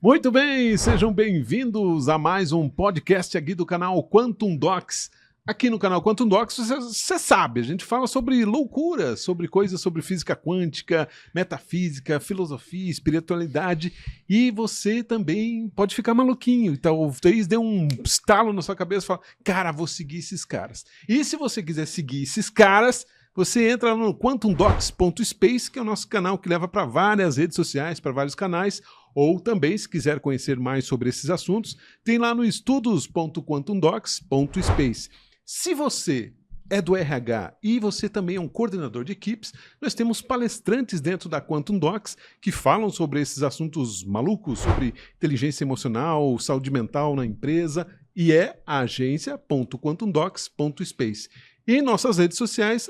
Muito bem, sejam bem-vindos a mais um podcast aqui do canal Quantum Docs. Aqui no canal Quantum Docs, você sabe, a gente fala sobre loucura, sobre coisas sobre física quântica, metafísica, filosofia, espiritualidade, e você também pode ficar maluquinho, então talvez dê um estalo na sua cabeça e fala, cara, vou seguir esses caras. E se você quiser seguir esses caras, você entra no quantumdocs.space, que é o nosso canal que leva para várias redes sociais, para vários canais, ou também, se quiser conhecer mais sobre esses assuntos, tem lá no estudos.quantumdocs.space. Se você é do RH e você também é um coordenador de equipes, nós temos palestrantes dentro da Quantum Docs que falam sobre esses assuntos malucos, sobre inteligência emocional, saúde mental na empresa, e é a agência.quantumdocs.space. E em nossas redes sociais,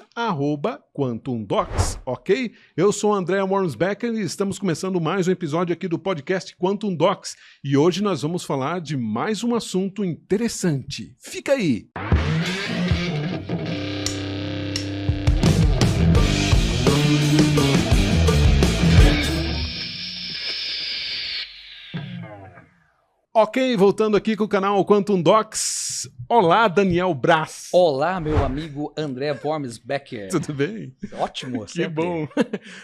@QuantumDocs, ok? Eu sou André Wormsbecker e estamos começando mais um episódio aqui do podcast Quantum Docs. E hoje nós vamos falar de mais um assunto interessante. Fica aí! Ok, voltando aqui com o canal Quantum Docs. Olá, Daniel Braz. Olá, meu amigo André Wormsbecker. Tudo bem? Ótimo, Que sempre. bom.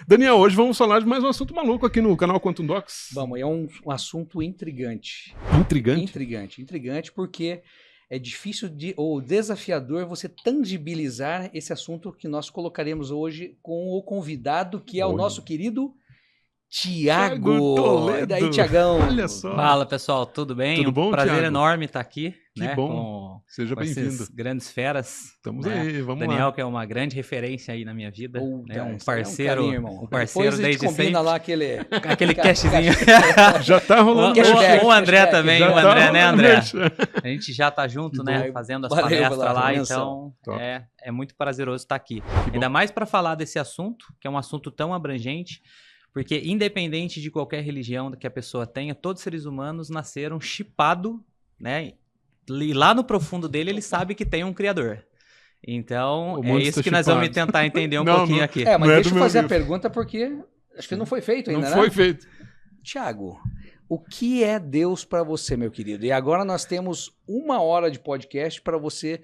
Daniel, hoje vamos falar de mais um assunto maluco aqui no canal Quantum Docs. Vamos, é um assunto intrigante. Intrigante? Intrigante porque é difícil ou desafiador você tangibilizar esse assunto que nós colocaremos hoje com o convidado, que é o nosso querido Tiago Toledo. E daí, Tiagão? Olha só. Fala, pessoal, tudo bem? Tudo bom, prazer Thiago? enorme estar aqui. Que bom. Seja Com bem-vindo. esses grandes feras. Estamos né? aí, vamos Daniel, lá. que é uma grande referência aí na minha vida. Puta, né? Um isso parceiro, é um carinho, irmão. um parceiro Depois a gente desde combina sempre. lá aquele Aquele cashzinho. Já tá rolando. Cashback, O André cashback. também, Já o tá André, né, rolando André? merchan. A gente já tá junto, Que né, bom. fazendo as Valeu palestras pela lá, menção. então Top. é muito prazeroso estar aqui. bom. Ainda mais para falar desse assunto, que é um assunto tão abrangente, porque independente de qualquer religião que a pessoa tenha, todos os seres humanos nasceram chipados, né? E lá no profundo dele, ele sabe que tem um criador. Então, O é mundo isso está que nós vamos chipado. tentar entender um Não, pouquinho não- aqui. É, mas Não é deixa do eu meu fazer a livro. pergunta porque acho que não foi feito ainda, Não né? foi feito. Tiago, o que é Deus para você, meu querido? E agora nós temos 1 hora de podcast para você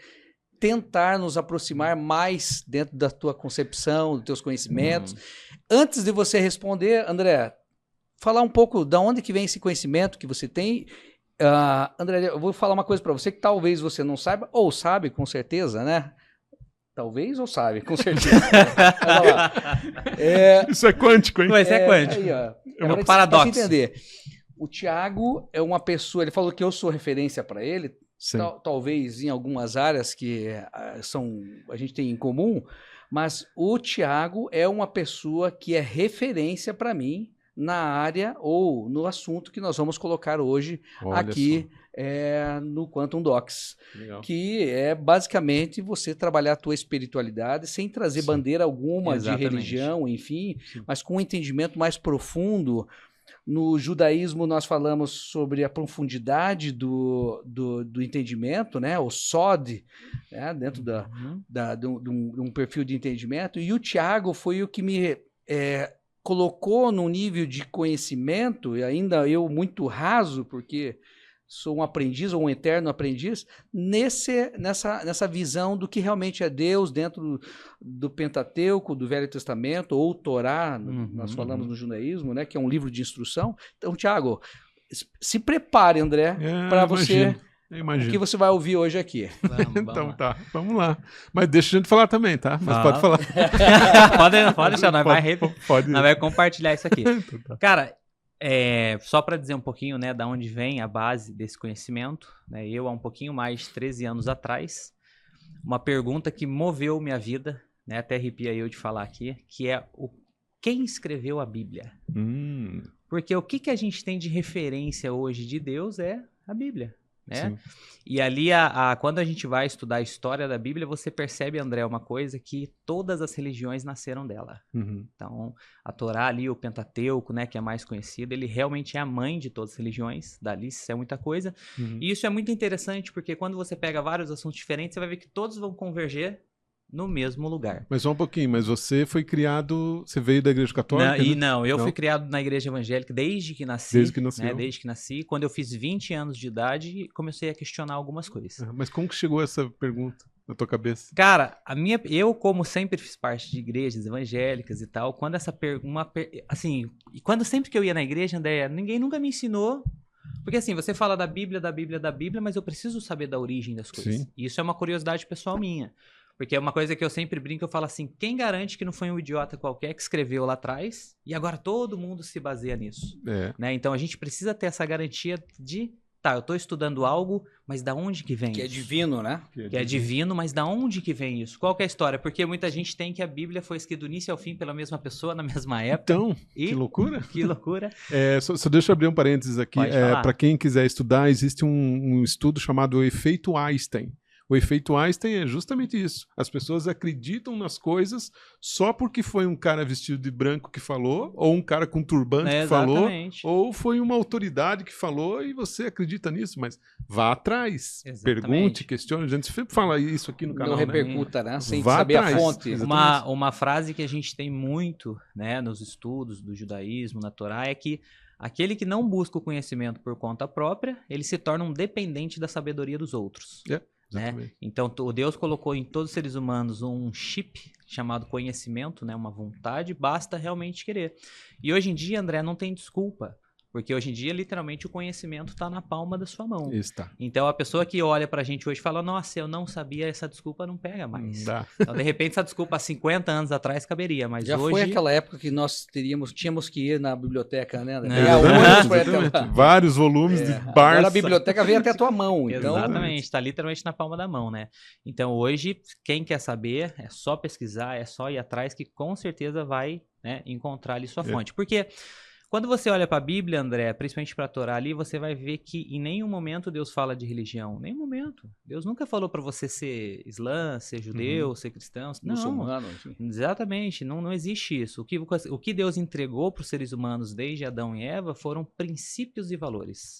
tentar nos aproximar mais dentro da tua concepção, dos teus conhecimentos. Antes de você responder, André, falar um pouco de onde que vem esse conhecimento que você tem. André, eu vou falar uma coisa para você que talvez você não saiba, ou sabe com certeza, né? Talvez ou sabe, com certeza. Olha lá. Isso é quântico, hein? Mas é quântico. Aí, ó, É um agora paradoxo. pra você entender. O Tiago é uma pessoa, ele falou que eu sou referência para ele, Sim. talvez em algumas áreas que a gente tem em comum, mas o Tiago é uma pessoa que é referência para mim na área ou no assunto que nós vamos colocar hoje Olha aqui no Quantum Docs, só. Legal. que é basicamente você trabalhar a tua espiritualidade sem trazer Sim. bandeira alguma Exatamente. de religião, enfim, Sim. mas com um entendimento mais profundo. No judaísmo nós falamos sobre a profundidade do entendimento, né? O Sod, né? Dentro de um perfil de entendimento. E o Tiago foi o que me colocou num nível de conhecimento, e ainda eu muito raso, porque sou um aprendiz ou um eterno aprendiz, nessa visão do que realmente é Deus dentro do Pentateuco, do Velho Testamento, ou Torá, nós falamos no judaísmo, né, que é um livro de instrução. Então, Tiago, se prepare, André, para você, Eu o imagino. que você vai ouvir hoje aqui. Vamos Então lá. tá, vamos lá. Mas deixa a gente falar também, tá? Mas Ah. pode falar. pode deixar, nós Pode. vai compartilhar isso aqui. Então tá. Cara, só para dizer um pouquinho, né, da onde vem a base desse conhecimento, né, eu há um pouquinho mais de 13 anos atrás, uma pergunta que moveu minha vida, né, até arrepia eu de falar aqui, que é quem escreveu a Bíblia? Porque o que a gente tem de referência hoje de Deus é a Bíblia, né? Sim. E ali, quando a gente vai estudar a história da Bíblia, você percebe, André, uma coisa, que todas as religiões nasceram dela. Uhum. Então, a Torá ali, o Pentateuco, né, que é mais conhecido, ele realmente é a mãe de todas as religiões, dali se é muita coisa. Uhum. E isso é muito interessante, porque quando você pega vários assuntos diferentes, você vai ver que todos vão converger no mesmo lugar. Mas só um pouquinho, mas você foi criado, você veio da igreja católica? Eu Não? fui criado na igreja evangélica desde que nasci. Desde que nasceu. Né, desde que nasci. Quando eu fiz 20 anos de idade, comecei a questionar algumas coisas. Mas como que chegou essa pergunta na tua cabeça? Cara, eu como sempre fiz parte de igrejas evangélicas e tal, quando quando sempre que eu ia na igreja, André, ninguém nunca me ensinou. Porque assim, você fala da Bíblia, mas eu preciso saber da origem das coisas. Sim. E isso é uma curiosidade pessoal minha. Porque é uma coisa que eu sempre brinco, eu falo assim, quem garante que não foi um idiota qualquer que escreveu lá atrás e agora todo mundo se baseia nisso? Né? Então a gente precisa ter essa garantia de, eu tô estudando algo, mas da onde que vem Que é isso? divino, né? Que é divino, mas da onde que vem isso? Qual que é a história? Porque muita gente tem que a Bíblia foi escrita do início ao fim pela mesma pessoa, na mesma época. Então, que loucura. Que loucura. Só deixa eu abrir um parênteses aqui. Para quem quiser estudar, existe um estudo chamado efeito Einstein. O efeito Einstein é justamente isso. As pessoas acreditam nas coisas só porque foi um cara vestido de branco que falou, ou um cara com turbante que falou, ou foi uma autoridade que falou e você acredita nisso, mas vá atrás. Exatamente. Pergunte, questione. A gente sempre fala isso aqui no canal. Não repercuta, né? Sem vá saber atrás. A fonte. Uma frase que a gente tem muito, né, nos estudos do judaísmo, na Torá, é que aquele que não busca o conhecimento por conta própria, ele se torna um dependente da sabedoria dos outros. Né? Então, Deus colocou em todos os seres humanos um chip chamado conhecimento, né? Uma vontade, basta realmente querer. E hoje em dia, André, não tem desculpa. Porque hoje em dia, literalmente, o conhecimento está na palma da sua mão. Está. Então, a pessoa que olha pra gente hoje fala, nossa, eu não sabia, essa desculpa não pega mais. Então, de repente, essa desculpa há 50 anos atrás caberia, mas já hoje... foi aquela época que nós tínhamos que ir na biblioteca, né? Vários volumes de Barça. Agora a biblioteca veio até a tua mão. Então... Exatamente, está literalmente na palma da mão, né? Então, hoje, quem quer saber, é só pesquisar, é só ir atrás, que com certeza vai, né, encontrar ali sua fonte. Porque... quando você olha para a Bíblia, André, principalmente para a Torá ali, você vai ver que em nenhum momento Deus fala de religião. Nenhum momento. Deus nunca falou para você ser islã, ser judeu, ser cristão. Não, muçulmano. Exatamente. Não existe isso. O que Deus entregou para os seres humanos desde Adão e Eva foram princípios e valores.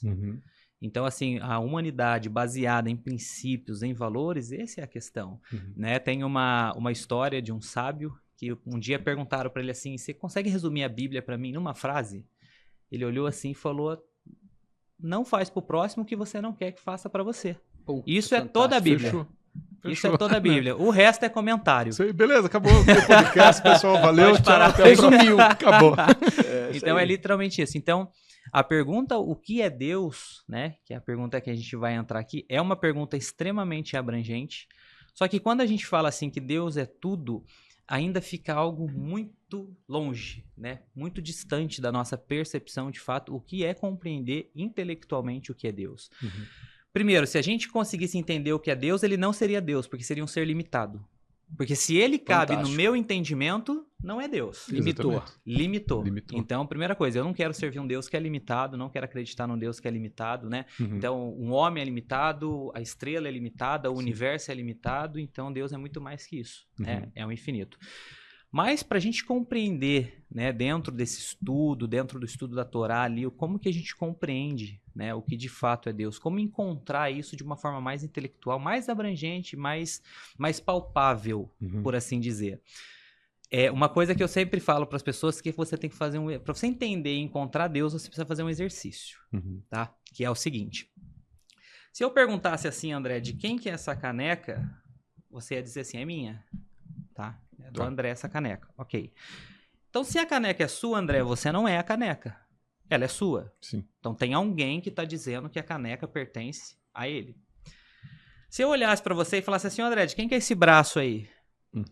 Então, assim, a humanidade baseada em princípios, em valores, essa é a questão. Né? Tem uma história de um sábio que um dia perguntaram para ele assim, você consegue resumir a Bíblia para mim numa frase? Ele olhou assim e falou, não faz pro próximo o que você não quer que faça para você. Isso é toda a Bíblia. Fechou. Isso é toda a Bíblia. O resto é comentário. Isso aí, beleza, acabou o podcast, pessoal. Valeu, tchau. Resumiu. Acabou. Então é literalmente isso. Então, a pergunta, o que é Deus, né? Que é a pergunta que a gente vai entrar aqui, é uma pergunta extremamente abrangente. Só que quando a gente fala assim que Deus é tudo, ainda fica algo muito longe, né? Muito distante da nossa percepção de fato, o que é compreender intelectualmente o que é Deus. Primeiro, se a gente conseguisse entender o que é Deus, ele não seria Deus, porque seria um ser limitado. Porque se ele cabe no meu entendimento, não é Deus. Limitou. Então, primeira coisa, eu não quero servir um Deus que é limitado, não quero acreditar num Deus que é limitado, né? Então, um homem é limitado, a estrela é limitada, o universo é limitado, então Deus é muito mais que isso, né? É um infinito. Mas para a gente compreender, né, dentro desse estudo, dentro do estudo da Torá ali, como que a gente compreende, né, o que de fato é Deus, como encontrar isso de uma forma mais intelectual, mais abrangente, mais palpável, por assim dizer. É uma coisa que eu sempre falo para as pessoas que você tem que fazer para você entender e encontrar Deus, você precisa fazer um exercício, tá? Que é o seguinte: se eu perguntasse assim, André, de quem que é essa caneca, você ia dizer assim, é minha, tá? É do André essa caneca, ok. Então, se a caneca é sua, André, você não é a caneca. Ela é sua. Sim. Então, tem alguém que está dizendo que a caneca pertence a ele. Se eu olhasse para você e falasse assim, André, de quem que é esse braço aí?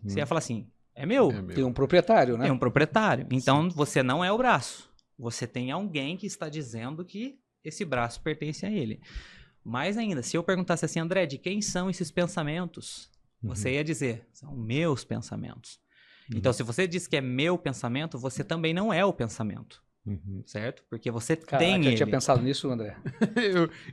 Você ia falar assim, é meu. Tem um proprietário, né? Tem um proprietário. Então, você não é o braço. Você tem alguém que está dizendo que esse braço pertence a ele. Mais ainda, se eu perguntasse assim, André, de quem são esses pensamentos? Você ia dizer, são meus pensamentos. Então, se você diz que é meu pensamento, você também não é o pensamento. Certo? Porque você tem ele. Eu tinha pensado nisso, André.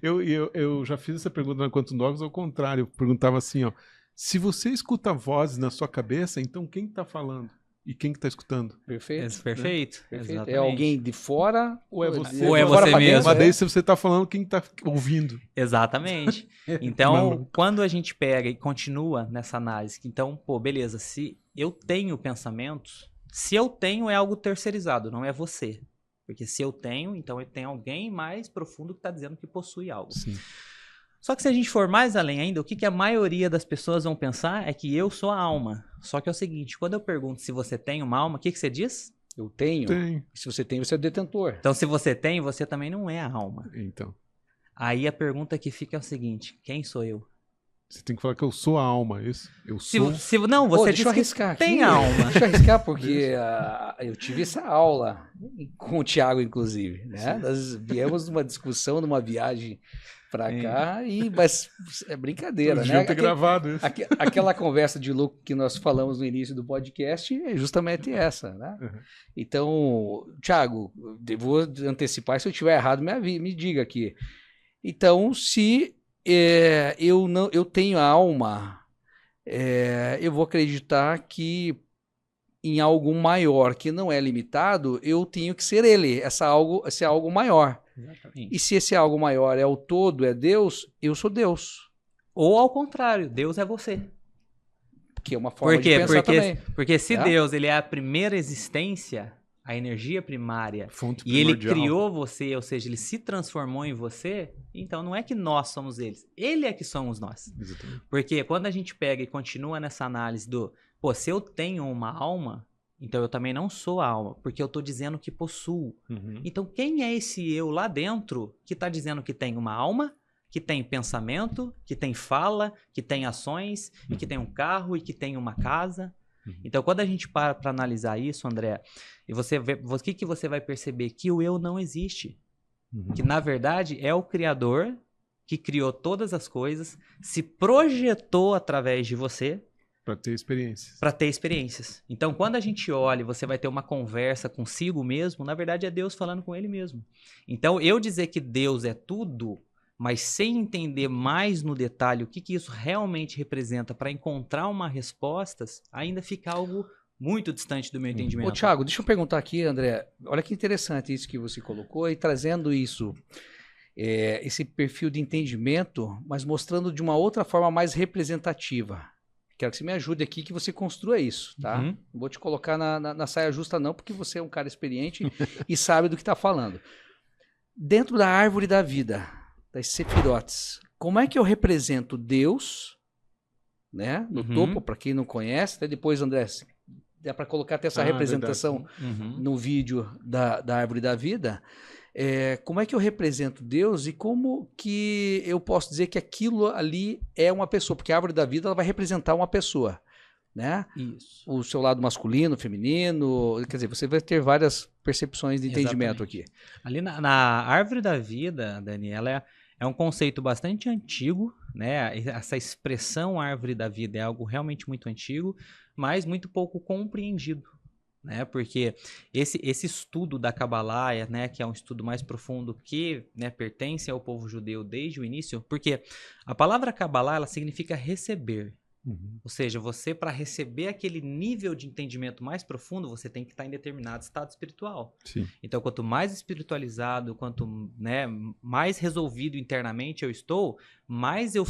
eu já fiz essa pergunta na Quantum Dogs ao contrário. Eu perguntava assim, ó, se você escuta vozes na sua cabeça, então quem está falando? e quem que tá escutando? Perfeito. Perfeito. Perfeito. Exatamente. É alguém de fora Ou é você? Ou é de fora você pra mesmo. dentro, Mas né? daí se você tá falando, quem tá ouvindo? Exatamente. Então, Mano. quando a gente pega e continua nessa análise, então, pô, beleza, se eu tenho pensamentos, se eu tenho é algo terceirizado, não é você. Porque se eu tenho, então eu tenho alguém mais profundo que está dizendo que possui algo. Sim. Só que se a gente for mais além ainda, o que a maioria das pessoas vão pensar é que eu sou a alma. Só que é o seguinte, quando eu pergunto se você tem uma alma, o que você diz? Eu tenho. Tem. Se você tem, você é o detentor. Então, se você tem, você também não é a alma. Então, Aí a pergunta que fica é o seguinte, quem sou eu? você tem que falar que eu sou a alma, isso? Eu sou... Não, você Deixa eu disse arriscar que aqui. tem alma. Deixa eu arriscar, porque eu tive essa aula com o Thiago, inclusive. Né? Nós viemos numa discussão, numa viagem para cá, mas é brincadeira, Deviam né? ter gravado isso. Aquela conversa de louco que nós falamos no início do podcast é justamente essa, né? Uhum. Então, Thiago, eu vou antecipar, se eu estiver errado, me diga aqui. Então, se eu tenho alma, eu vou acreditar que em algo maior que não é limitado, eu tenho que ser ele, esse algo maior. Exatamente. E se esse algo maior é o todo, é Deus, eu sou Deus. Ou ao contrário, Deus é você. Que é uma forma Por quê? de pensar também. Porque se É? Deus ele é a primeira existência, a energia primária, Fonte e ele primordial. criou você, ou seja, ele se transformou em você, então não é que nós somos eles, ele é que somos nós. Exatamente. Porque quando a gente pega e continua nessa análise do, pô, se eu tenho uma alma, então eu também não sou a alma, porque eu tô dizendo que possuo. Uhum. Então quem é esse eu lá dentro que tá dizendo que tem uma alma, que tem pensamento, que tem fala, que tem ações, e que tem um carro, e que tem uma casa? Então, quando a gente para analisar isso, André, e você vê, o que você vai perceber? Que o eu não existe. Uhum. Que, na verdade, é o Criador que criou todas as coisas, se projetou através de você Pra ter experiência. para ter experiências. Então, quando a gente olha e você vai ter uma conversa consigo mesmo, na verdade é Deus falando com ele mesmo. Então, eu dizer que Deus é tudo, mas sem entender mais no detalhe o que isso realmente representa para encontrar uma resposta, ainda fica algo muito distante do meu entendimento. Ô, Thiago, deixa eu perguntar aqui, André. Olha que interessante isso que você colocou e trazendo isso, esse perfil de entendimento, mas mostrando de uma outra forma mais representativa. Quero que você me ajude aqui, que você construa isso, tá? Uhum. Não vou te colocar na saia justa não, porque você é um cara experiente e sabe do que está falando. Dentro da árvore da vida, das sefirotes, como é que eu represento Deus, né? No topo, para quem não conhece, até depois, André, dá para colocar até essa representação no vídeo da árvore da vida. Como é que eu represento Deus e como que eu posso dizer que aquilo ali é uma pessoa? Porque a árvore da vida ela vai representar uma pessoa, né? Isso. O seu lado masculino, feminino, quer dizer, você vai ter várias percepções de entendimento Exatamente. aqui. Ali na árvore da vida, Dani, ela é um conceito bastante antigo, né? Essa expressão árvore da vida é algo realmente muito antigo, mas muito pouco compreendido, né? Porque esse estudo da Kabbalah, né, que é um estudo mais profundo que, né, pertence ao povo judeu desde o início, porque a palavra Kabbalah ela significa receber. Ou seja, você para receber aquele nível de entendimento mais profundo, você tem que estar em determinado estado espiritual. Sim. Então, quanto mais espiritualizado, quanto, né, mais resolvido internamente eu estou, mais eu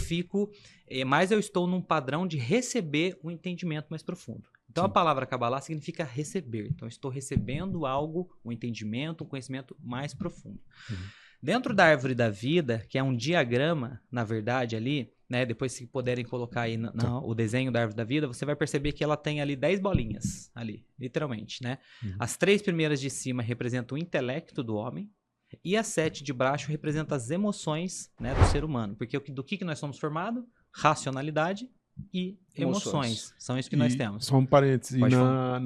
estou num padrão de receber um entendimento mais profundo. Então, Sim. a palavra Kabbalah significa receber. Então, eu estou recebendo algo, um entendimento, um conhecimento mais profundo. Dentro da árvore da vida, que é um diagrama, na verdade, ali, né, depois se puderem colocar aí o desenho da árvore da vida, você vai perceber que ela tem ali 10 bolinhas, ali, literalmente, né? As 3 primeiras de cima representam o intelecto do homem e as 7 de baixo representam as emoções, né, do ser humano. Porque do que nós somos formados? Racionalidade e emoções. São isso que nós temos. Só um parênteses. Pode Na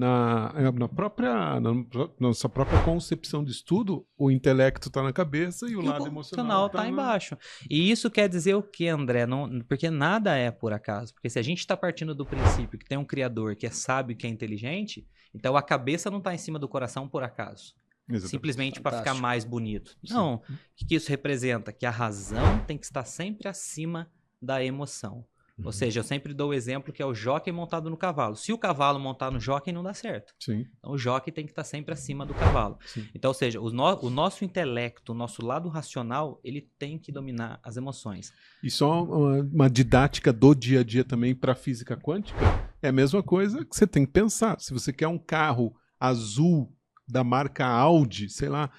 nossa própria concepção de estudo, o intelecto está na cabeça e o lado emocional está embaixo. E isso quer dizer o que, André? Porque nada é por acaso. Porque se a gente está partindo do princípio que tem um criador que é sábio, que é inteligente, então a cabeça não está em cima do coração por acaso. Exatamente. Simplesmente para ficar mais bonito. Sim. Não. O que isso representa? Que a razão tem que estar sempre acima da emoção. Ou seja, eu sempre dou o exemplo que é o jockey montado no cavalo. Se o cavalo montar no jockey, não dá certo. Sim. Então, o jockey tem que estar sempre acima do cavalo. Sim. Então, ou seja, o nosso intelecto, o nosso lado racional, ele tem que dominar as emoções. E só uma didática do dia a dia também para física quântica é a mesma coisa que você tem que pensar. Se você quer um carro azul da marca Audi, sei lá,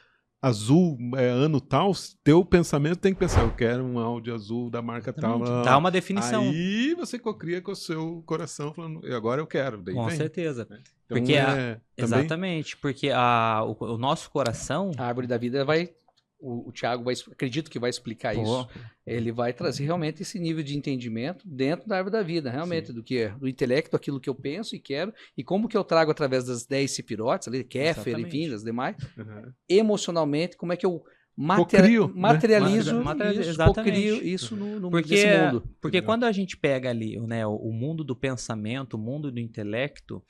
azul ano tal, teu pensamento tem que pensar, eu quero um Audi azul da marca tal. Dá uma definição. Aí você cocria com o seu coração falando, agora eu quero. Daí Com vem. certeza. Então, Porque também... exatamente, porque o nosso coração... A árvore da vida vai... O Thiago acredito que vai explicar isso. Ele vai trazer realmente esse nível de entendimento dentro da árvore da vida, realmente, do intelecto, aquilo que eu penso e quero, e como que eu trago através das 10 sefirotes, ali, Kéfer, enfim, das demais, emocionalmente, como é que eu materializo cocrio isso nesse mundo. Porque quando a gente pega ali, né, o mundo do pensamento, o mundo do intelecto,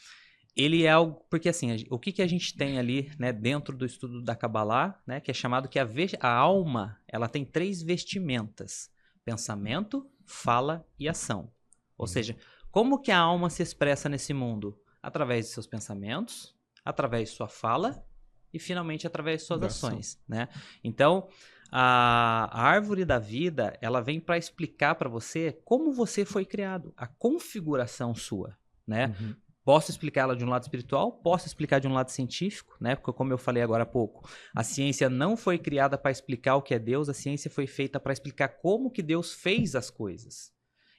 ele é algo... Porque assim, o que a gente tem ali, né, dentro do estudo da Kabbalah, né, que é chamado que a alma, ela tem 3 vestimentas: pensamento, fala e ação. Ou seja, como que a alma se expressa nesse mundo? Através de seus pensamentos, através de sua fala e finalmente através de suas ações, né? Então, a árvore da vida, ela vem para explicar para você como você foi criado, a configuração sua, né? Posso explicá-la de um lado espiritual, posso explicar de um lado científico, né? Porque, como eu falei agora há pouco, a ciência não foi criada para explicar o que é Deus, a ciência foi feita para explicar como que Deus fez as coisas.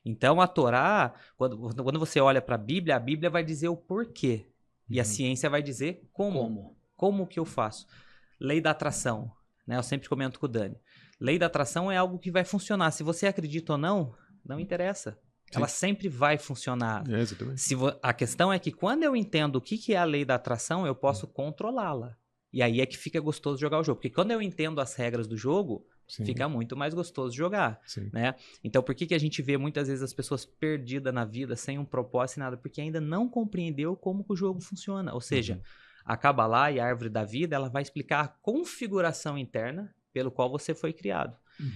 Então, a Torá, quando você olha para a Bíblia vai dizer o porquê. E a ciência vai dizer como. Como que eu faço? Lei da atração, né? Eu sempre comento com o Dani. Lei da atração é algo que vai funcionar. Se você acredita ou não, não interessa. Ela sempre vai funcionar. A questão é que quando eu entendo o que é a lei da atração, eu posso controlá-la. E aí é que fica gostoso jogar o jogo. Porque quando eu entendo as regras do jogo, fica muito mais gostoso jogar. Né? Então, por que a gente vê muitas vezes as pessoas perdidas na vida, sem um propósito e nada? Porque ainda não compreendeu como que o jogo funciona. Ou seja, a Kabbalah e a árvore da vida, ela vai explicar a configuração interna pelo qual você foi criado.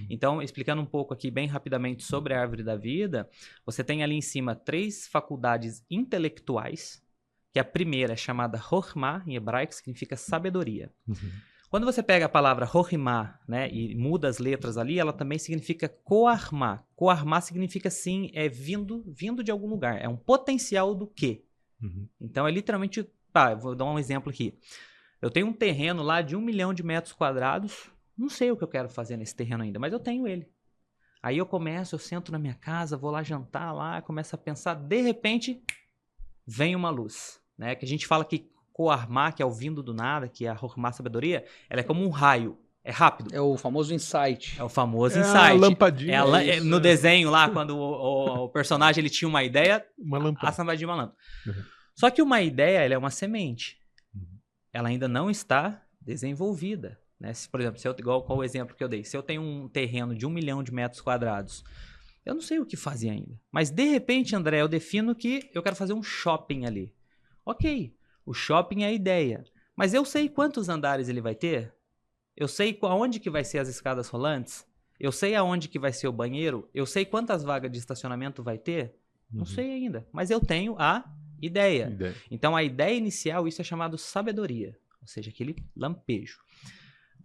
Então, explicando um pouco aqui bem rapidamente sobre a árvore da vida, você tem ali em cima 3 faculdades intelectuais, que a primeira é chamada Chokhmah, em hebraico, que significa sabedoria. Quando você pega a palavra Chokhmah, né, e muda as letras ali, ela também significa Koarmah. Koarmah significa, sim, vindo de algum lugar. É um potencial do quê? Então, é literalmente... vou dar um exemplo aqui. Eu tenho um terreno lá de 1 milhão de metros quadrados. Não sei o que eu quero fazer nesse terreno ainda, mas eu tenho ele. Aí eu sento na minha casa, vou lá jantar lá, começo a pensar, de repente, vem uma luz, né? Que a gente fala que Koarmah, que é o vindo do nada, que é a Chokhmah sabedoria, ela é como um raio, é rápido. É o famoso insight. É o famoso insight. A lampadinha. No desenho lá, quando o personagem ele tinha uma ideia, uma lâmpada. A lampadinha uma lâmpada. Só que uma ideia, ela é uma semente. Ela ainda não está desenvolvida. Né? Por exemplo, qual o exemplo que eu dei? Se eu tenho um terreno de 1 milhão de metros quadrados, eu não sei o que fazer ainda. Mas, de repente, André, eu defino que eu quero fazer um shopping ali. Ok, o shopping é a ideia. Mas eu sei quantos andares ele vai ter? Eu sei aonde que vai ser as escadas rolantes? Eu sei aonde que vai ser o banheiro? Eu sei quantas vagas de estacionamento vai ter? Não sei ainda. Mas eu tenho a ideia. Então, a ideia inicial, isso é chamado sabedoria. Ou seja, aquele lampejo.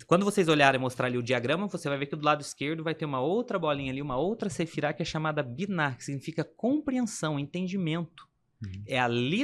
Quando vocês olharem e mostrar ali o diagrama, você vai ver que do lado esquerdo vai ter uma outra bolinha ali, uma outra sefirá que é chamada binar, que significa compreensão, entendimento. É ali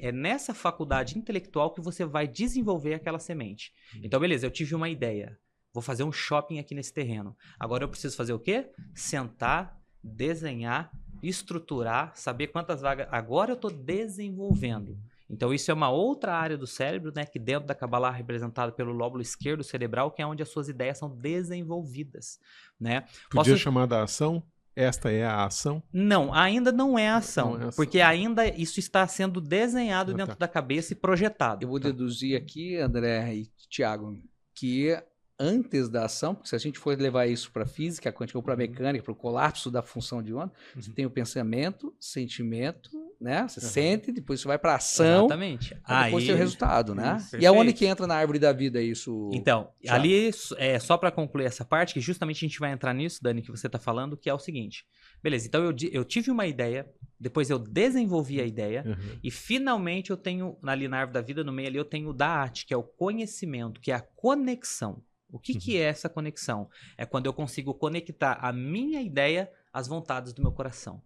é nessa faculdade intelectual que você vai desenvolver aquela semente. Então, beleza, eu tive uma ideia. Vou fazer um shopping aqui nesse terreno. Agora eu preciso fazer o quê? Sentar, desenhar, estruturar, saber quantas vagas. Agora eu estou desenvolvendo. Então, isso é uma outra área do cérebro, né, que dentro da Kabbalah é representada pelo lóbulo esquerdo cerebral, que é onde as suas ideias são desenvolvidas. Né? Podia chamar da ação? Esta é a ação? Não, ainda não é a ação, porque ainda isso está sendo desenhado dentro da cabeça e projetado. Eu vou deduzir aqui, André e Thiago, que antes da ação, porque se a gente for levar isso para a física quântica ou para a mecânica, para o colapso da função de onda, você tem o pensamento, sentimento, né? Você sente, depois você vai para ação. Exatamente. Pra depois ter o resultado, né? Isso, E aonde perfeito. que entra na árvore da vida isso? Então, Thiago? ali, só para concluir essa parte, que justamente a gente vai entrar nisso, Dani, que você está falando, que é o seguinte. Beleza, então eu tive uma ideia, depois eu desenvolvi a ideia, e finalmente eu tenho, ali na árvore da vida, no meio ali, eu tenho o DAAT, que é o conhecimento, que é a conexão. O que é essa conexão? É quando eu consigo conectar a minha ideia às vontades do meu coração.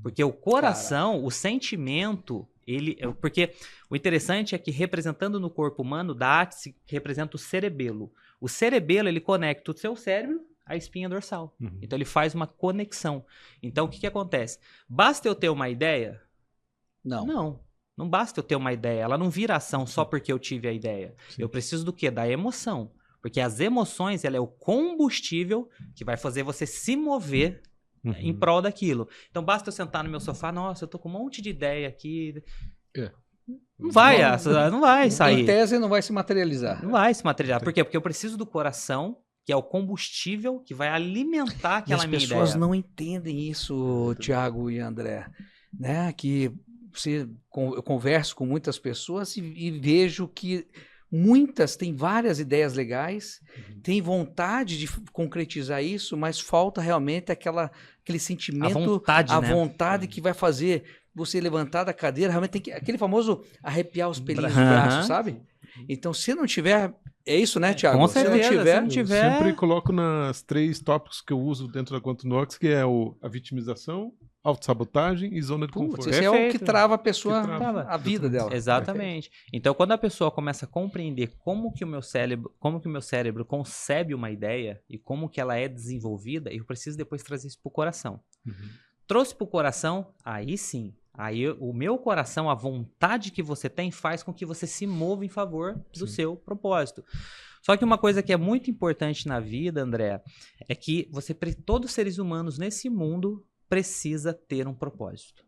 Porque o coração, o sentimento, porque o interessante é que representando no corpo humano, DAAT representa o cerebelo. O cerebelo, ele conecta o seu cérebro à espinha dorsal. Então ele faz uma conexão. Então o que acontece? Basta eu ter uma ideia? Não basta eu ter uma ideia. Ela não vira ação só porque eu tive a ideia. Sim. Eu preciso do quê? Da emoção. Porque as emoções, ela é o combustível que vai fazer você se mover em prol daquilo. Então basta eu sentar no meu sofá, nossa, eu tô com um monte de ideia aqui. Não vai sair. Em tese não vai se materializar. Não vai se materializar. Por quê? Porque eu preciso do coração, que é o combustível que vai alimentar aquela minha ideia. As pessoas não entendem isso, Thiago e André. Né? Que eu converso com muitas pessoas e vejo que muitas têm várias ideias legais, têm vontade de concretizar isso, mas falta realmente aquele sentimento, a vontade que vai fazer você levantar da cadeira, realmente tem aquele famoso arrepiar os pelinhos do braço, sabe? Então, se não tiver... É isso, né, Thiago? Com certeza, se não tiver... Eu sempre coloco nas 3 tópicos que eu uso dentro da Quantum Docs, que é a vitimização, autossabotagem e zona de conforto. Esse é o que trava a pessoa, a vida dela. Exatamente. Então, quando a pessoa começa a compreender como que o meu cérebro concebe uma ideia e como que ela é desenvolvida, eu preciso depois trazer isso para o coração. Trouxe para o coração, aí sim. Aí o meu coração, a vontade que você tem, faz com que você se mova em favor do seu propósito. Só que uma coisa que é muito importante na vida, André, é que todos os seres humanos nesse mundo precisa ter um propósito.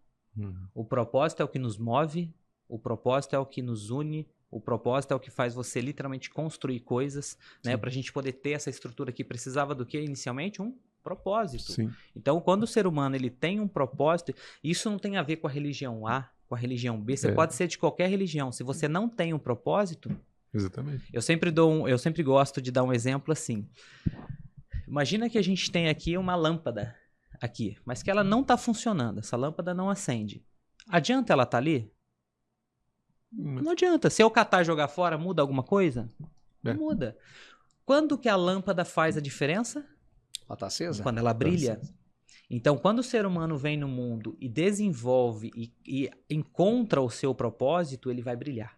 O propósito é o que nos move, o propósito é o que nos une, o propósito é o que faz você literalmente construir coisas, né? Para a gente poder ter essa estrutura que precisava do que inicialmente? Um propósito. Sim. Então, quando o ser humano ele tem um propósito, isso não tem a ver com a religião A, com a religião B, você pode ser de qualquer religião. Se você não tem um propósito... Exatamente. Eu sempre gosto de dar um exemplo assim. Imagina que a gente tem aqui uma lâmpada, aqui, mas que ela não está funcionando, essa lâmpada não acende. Adianta ela estar ali? Não adianta. Se eu catar e jogar fora, muda alguma coisa? Não muda. Quando que a lâmpada faz a diferença? Ela está acesa? Quando ela brilha. Então, quando o ser humano vem no mundo e desenvolve e encontra o seu propósito, ele vai brilhar.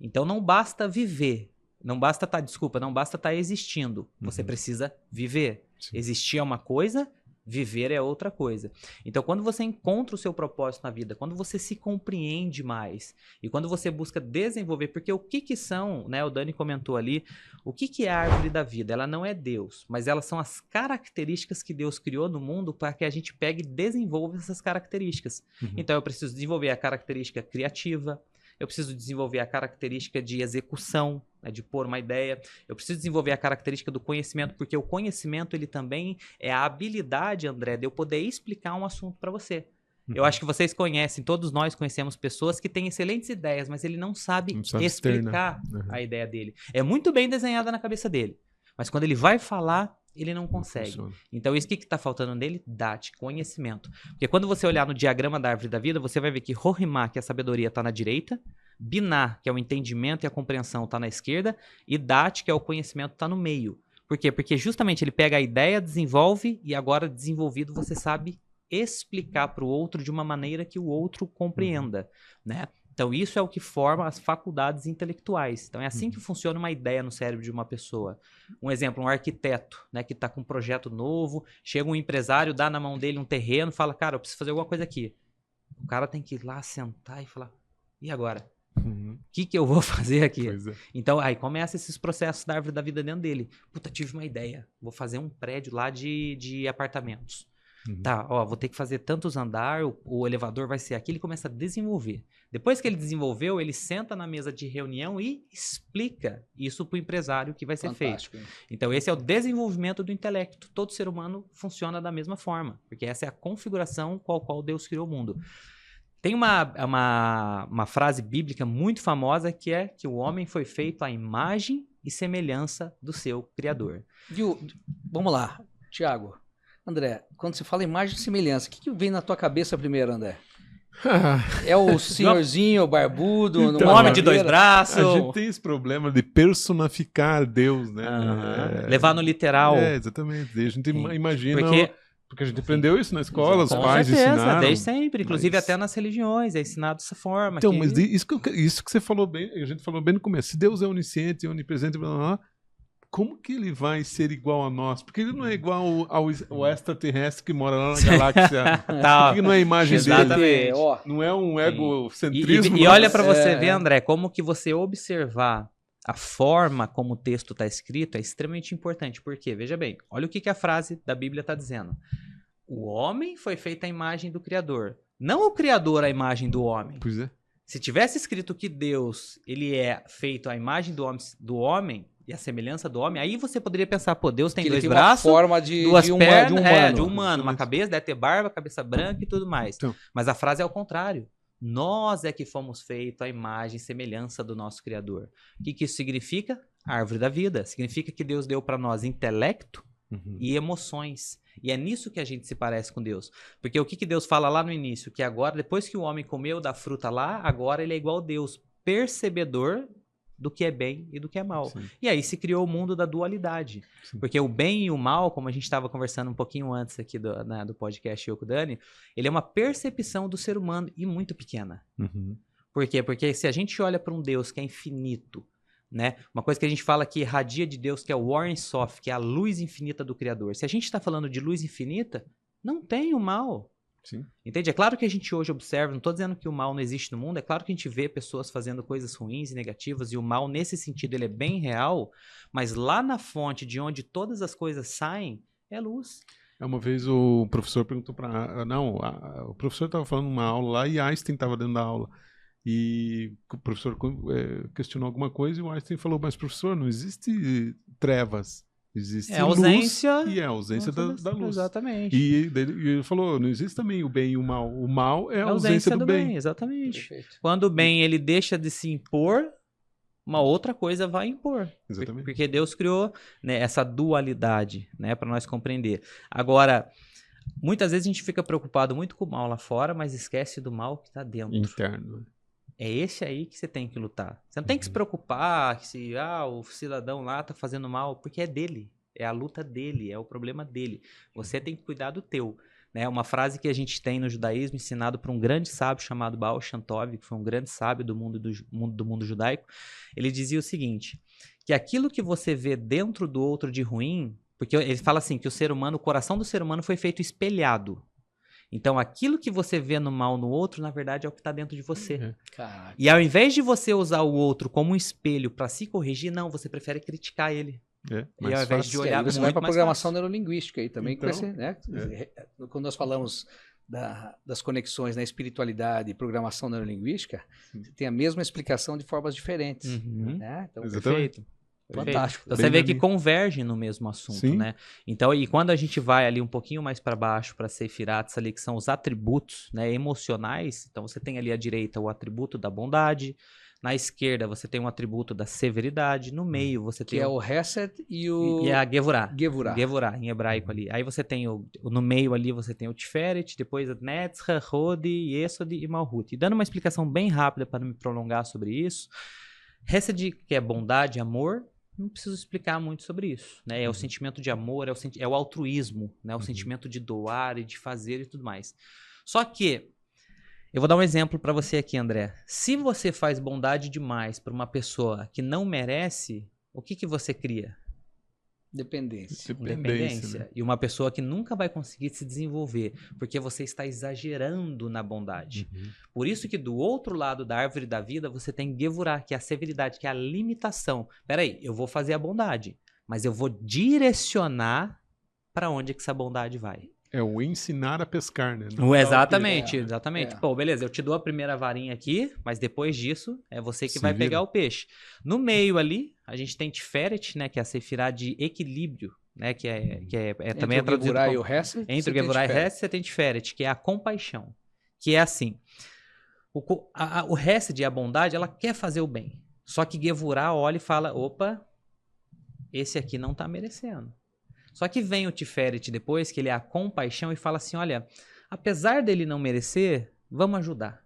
Então, não basta viver. Não basta estar existindo. Você precisa viver. Sim. Existir é uma coisa, viver é outra coisa. Então, quando você encontra o seu propósito na vida, quando você se compreende mais e quando você busca desenvolver, porque o que são, né? O Dani comentou ali, o que é a árvore da vida? Ela não é Deus, mas elas são as características que Deus criou no mundo para que a gente pegue e desenvolva essas características. Então, eu preciso desenvolver a característica criativa, eu preciso desenvolver a característica de execução, né, de pôr uma ideia. Eu preciso desenvolver a característica do conhecimento, porque o conhecimento ele também é a habilidade, André, de eu poder explicar um assunto para você. Eu acho que vocês conhecem, todos nós conhecemos pessoas que têm excelentes ideias, mas ele não sabe explicar a ideia dele. É muito bem desenhada na cabeça dele, mas quando ele vai falar, ele não consegue. Então, isso que está faltando nele? DAT, conhecimento. Porque quando você olhar no diagrama da árvore da vida, você vai ver que Rohimá, que é a sabedoria, está na direita, Binah, que é o entendimento e a compreensão, está na esquerda, e DAT, que é o conhecimento, está no meio. Por quê? Porque justamente ele pega a ideia, desenvolve, e agora desenvolvido você sabe explicar para o outro de uma maneira que o outro compreenda, né? Então, isso é o que forma as faculdades intelectuais. Então, é assim que funciona uma ideia no cérebro de uma pessoa. Um exemplo, um arquiteto, né, que está com um projeto novo, chega um empresário, dá na mão dele um terreno, fala, cara, eu preciso fazer alguma coisa aqui. O cara tem que ir lá, sentar e falar, e agora? O que eu vou fazer aqui? Então, aí começa esses processos da árvore da vida dentro dele. Puta, tive uma ideia. Vou fazer um prédio lá de apartamentos. Tá, ó, vou ter que fazer tantos andares, o elevador vai ser aqui, ele começa a desenvolver. Depois que ele desenvolveu, ele senta na mesa de reunião e explica isso para o empresário que vai ser feito. Então, esse é o desenvolvimento do intelecto. Todo ser humano funciona da mesma forma, porque essa é a configuração com a qual Deus criou o mundo. Tem uma frase bíblica muito famosa que é que o homem foi feito à imagem e semelhança do seu Criador. Vamos lá, Tiago. André, quando você fala imagem e semelhança, o que vem na tua cabeça primeiro, André? É o senhorzinho barbudo, Então, numa Homem de 2 braços. A gente tem esse problema de personificar Deus, né? Levar no literal. Exatamente. E a gente imagina... Porque a gente aprendeu isso na escola, os Com pais certeza, ensinaram. desde sempre. Inclusive até nas religiões, é ensinado dessa forma. Então, mas isso que você falou bem, a gente falou bem no começo. Se Deus é onisciente, onipresente, blá, blá, blá, como que ele vai ser igual a nós? Porque ele não é igual ao extraterrestre que mora lá na galáxia. Porque não é a imagem dele. Não é um egocentrismo. E olha para você ver, André, como que você observar a forma como o texto está escrito é extremamente importante. Por quê? Veja bem, olha o que a frase da Bíblia está dizendo. O homem foi feito à imagem do Criador. Não o Criador à imagem do homem. Pois é. Se tivesse escrito que Deus ele é feito à imagem do homem e a semelhança do homem, aí você poderia pensar, pô, Deus tem 2 braços, uma forma de 2 pernas, de de humano, uma cabeça, deve ter barba, cabeça branca e tudo mais. Então. Mas a frase é ao contrário. Nós é que fomos feitos à imagem e semelhança do nosso Criador. O que isso significa? A árvore da vida. Significa que Deus deu para nós intelecto e emoções. E é nisso que a gente se parece com Deus. Porque o que Deus fala lá no início? Que agora, depois que o homem comeu da fruta lá, agora ele é igual a Deus, percebedor do que é bem e do que é mal. Sim. E aí se criou o mundo da dualidade. Sim. Porque o bem e o mal, como a gente estava conversando um pouquinho antes aqui do podcast eu com o Dani, ele é uma percepção do ser humano e muito pequena. Por quê? Porque se a gente olha para um Deus que é infinito, né? Uma coisa que a gente fala que irradia de Deus, que é o Or Ein Sof, que é a luz infinita do Criador. Se a gente está falando de luz infinita, não tem o mal. Sim. Entende? É claro que a gente hoje observa, não estou dizendo que o mal não existe no mundo, é claro que a gente vê pessoas fazendo coisas ruins e negativas, e o mal, nesse sentido, ele é bem real, mas lá na fonte de onde todas as coisas saem, é luz. Uma vez o professor perguntou para... o professor estava falando uma aula lá e Einstein estava dentro da aula. E o professor questionou alguma coisa e o Einstein falou, mas professor, não existe trevas. Existe ausência, luz e é a ausência da luz. Exatamente. E ele falou, não existe também o bem e o mal. O mal é a ausência do bem. Exatamente. Perfeito. Quando o bem ele deixa de se impor, uma outra coisa vai impor. Exatamente. Porque Deus criou, né, essa dualidade, né, para nós compreender. Agora, muitas vezes a gente fica preocupado muito com o mal lá fora, mas esquece do mal que está dentro. Interno. É esse aí que você tem que lutar. Você não tem que se preocupar se o cidadão lá tá fazendo mal, porque é dele. É a luta dele, é o problema dele. Você tem que cuidar do teu. Né? Uma frase que a gente tem no judaísmo, ensinado por um grande sábio chamado Baal Shem Tov, que foi um grande sábio do mundo judaico. Ele dizia o seguinte, que aquilo que você vê dentro do outro de ruim, porque ele fala assim, que o coração do ser humano foi feito espelhado. Então, aquilo que você vê no mal no outro, na verdade, é o que está dentro de você. Caraca. E ao invés de você usar o outro como um espelho para se corrigir, não, você prefere criticar ele. E ao invés de olhar você vai para a programação neurolinguística aí também, então, que vai ser, né? Quando nós falamos das conexões na espiritualidade e programação neurolinguística, você tem a mesma explicação de formas diferentes. Né? Então, Perfeito. Fantástico. Então, você vê que converge no mesmo assunto, Sim. né? Então, e quando a gente vai ali um pouquinho mais para baixo para Sefirats ali, que são os atributos, né, emocionais, então você tem ali à direita o atributo da bondade, na esquerda você tem um atributo da severidade, no meio você tem... Que é o Hesed e o... a Gevurah. Gevurah, em hebraico ali. Aí você tem no meio ali você tem o Tiferet, depois a Netzra, Hod, Yesod e Malhut. E dando uma explicação bem rápida para não me prolongar sobre isso, Hesed, que é bondade, amor, não preciso explicar muito sobre isso, né? É o sentimento de amor, é o altruísmo, né? O sentimento de doar e de fazer e tudo mais. Só que, eu vou dar um exemplo para você aqui, André. Se você faz bondade demais para uma pessoa que não merece, o que você cria? Dependência. Né? E uma pessoa que nunca vai conseguir se desenvolver, porque você está exagerando na bondade. Por isso que do outro lado da árvore da vida, você tem Gevurah, que é a severidade, que é a limitação. Peraí, eu vou fazer a bondade, mas eu vou direcionar para onde que essa bondade vai. É o ensinar a pescar, né? Exatamente. Pô, beleza, eu te dou a primeira varinha aqui, mas depois disso é você que vai pegar o peixe. No meio ali, a gente tem Tiferet, né, que é a Sefirá de equilíbrio, né, que também é traduzido como... Entre o Gevurah e o Hesed, entre o Gevurah e o Hesed, você tem Tiferet, que é a compaixão. Que é assim, O Hesed, a bondade, ela quer fazer o bem. Só que Gevurah olha e fala, opa, esse aqui não tá merecendo. Só que vem o Tiferet depois, que ele é a compaixão e fala assim, olha, apesar dele não merecer, vamos ajudar.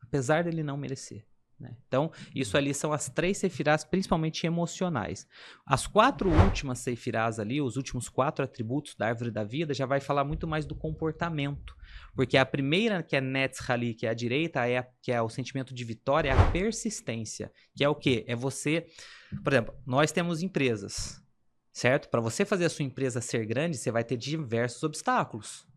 Apesar dele não merecer. Né? Então, isso ali são as 3 sefirás, principalmente emocionais. As 4 últimas sefirás ali, os últimos 4 atributos da árvore da vida, já vai falar muito mais do comportamento. Porque a primeira, que é Netzhali, que é a direita, que é o sentimento de vitória, é a persistência. Que é o quê? É você... Por exemplo, nós temos empresas, certo? Para você fazer a sua empresa ser grande, você vai ter diversos obstáculos.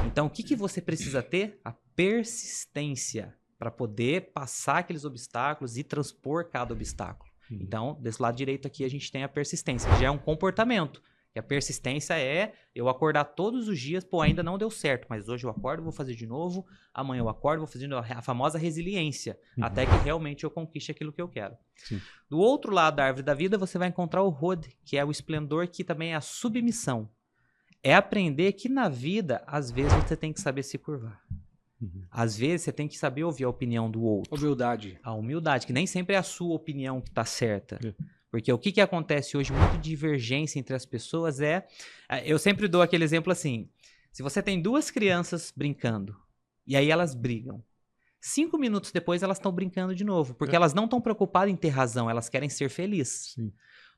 Então, o que você precisa ter? A persistência. Para poder passar aqueles obstáculos e transpor cada obstáculo. Então, desse lado direito aqui, a gente tem a persistência, que já é um comportamento. E a persistência é eu acordar todos os dias, pô, ainda não deu certo, mas hoje eu acordo, vou fazer de novo, amanhã eu acordo, vou fazer de novo, a famosa resiliência, até que realmente eu conquiste aquilo que eu quero. Sim. Do outro lado da árvore da vida, você vai encontrar o Hod, que é o esplendor, que também é a submissão. É aprender que na vida, às vezes, você tem que saber se curvar. Às vezes você tem que saber ouvir a opinião do outro. Humildade. A humildade, que nem sempre é a sua opinião que está certa. Porque o que acontece hoje, muito divergência entre as pessoas eu sempre dou aquele exemplo assim, se você tem 2 crianças brincando, e aí elas brigam, 5 minutos depois elas estão brincando de novo, porque elas não estão preocupadas em ter razão, elas querem ser felizes. Sim.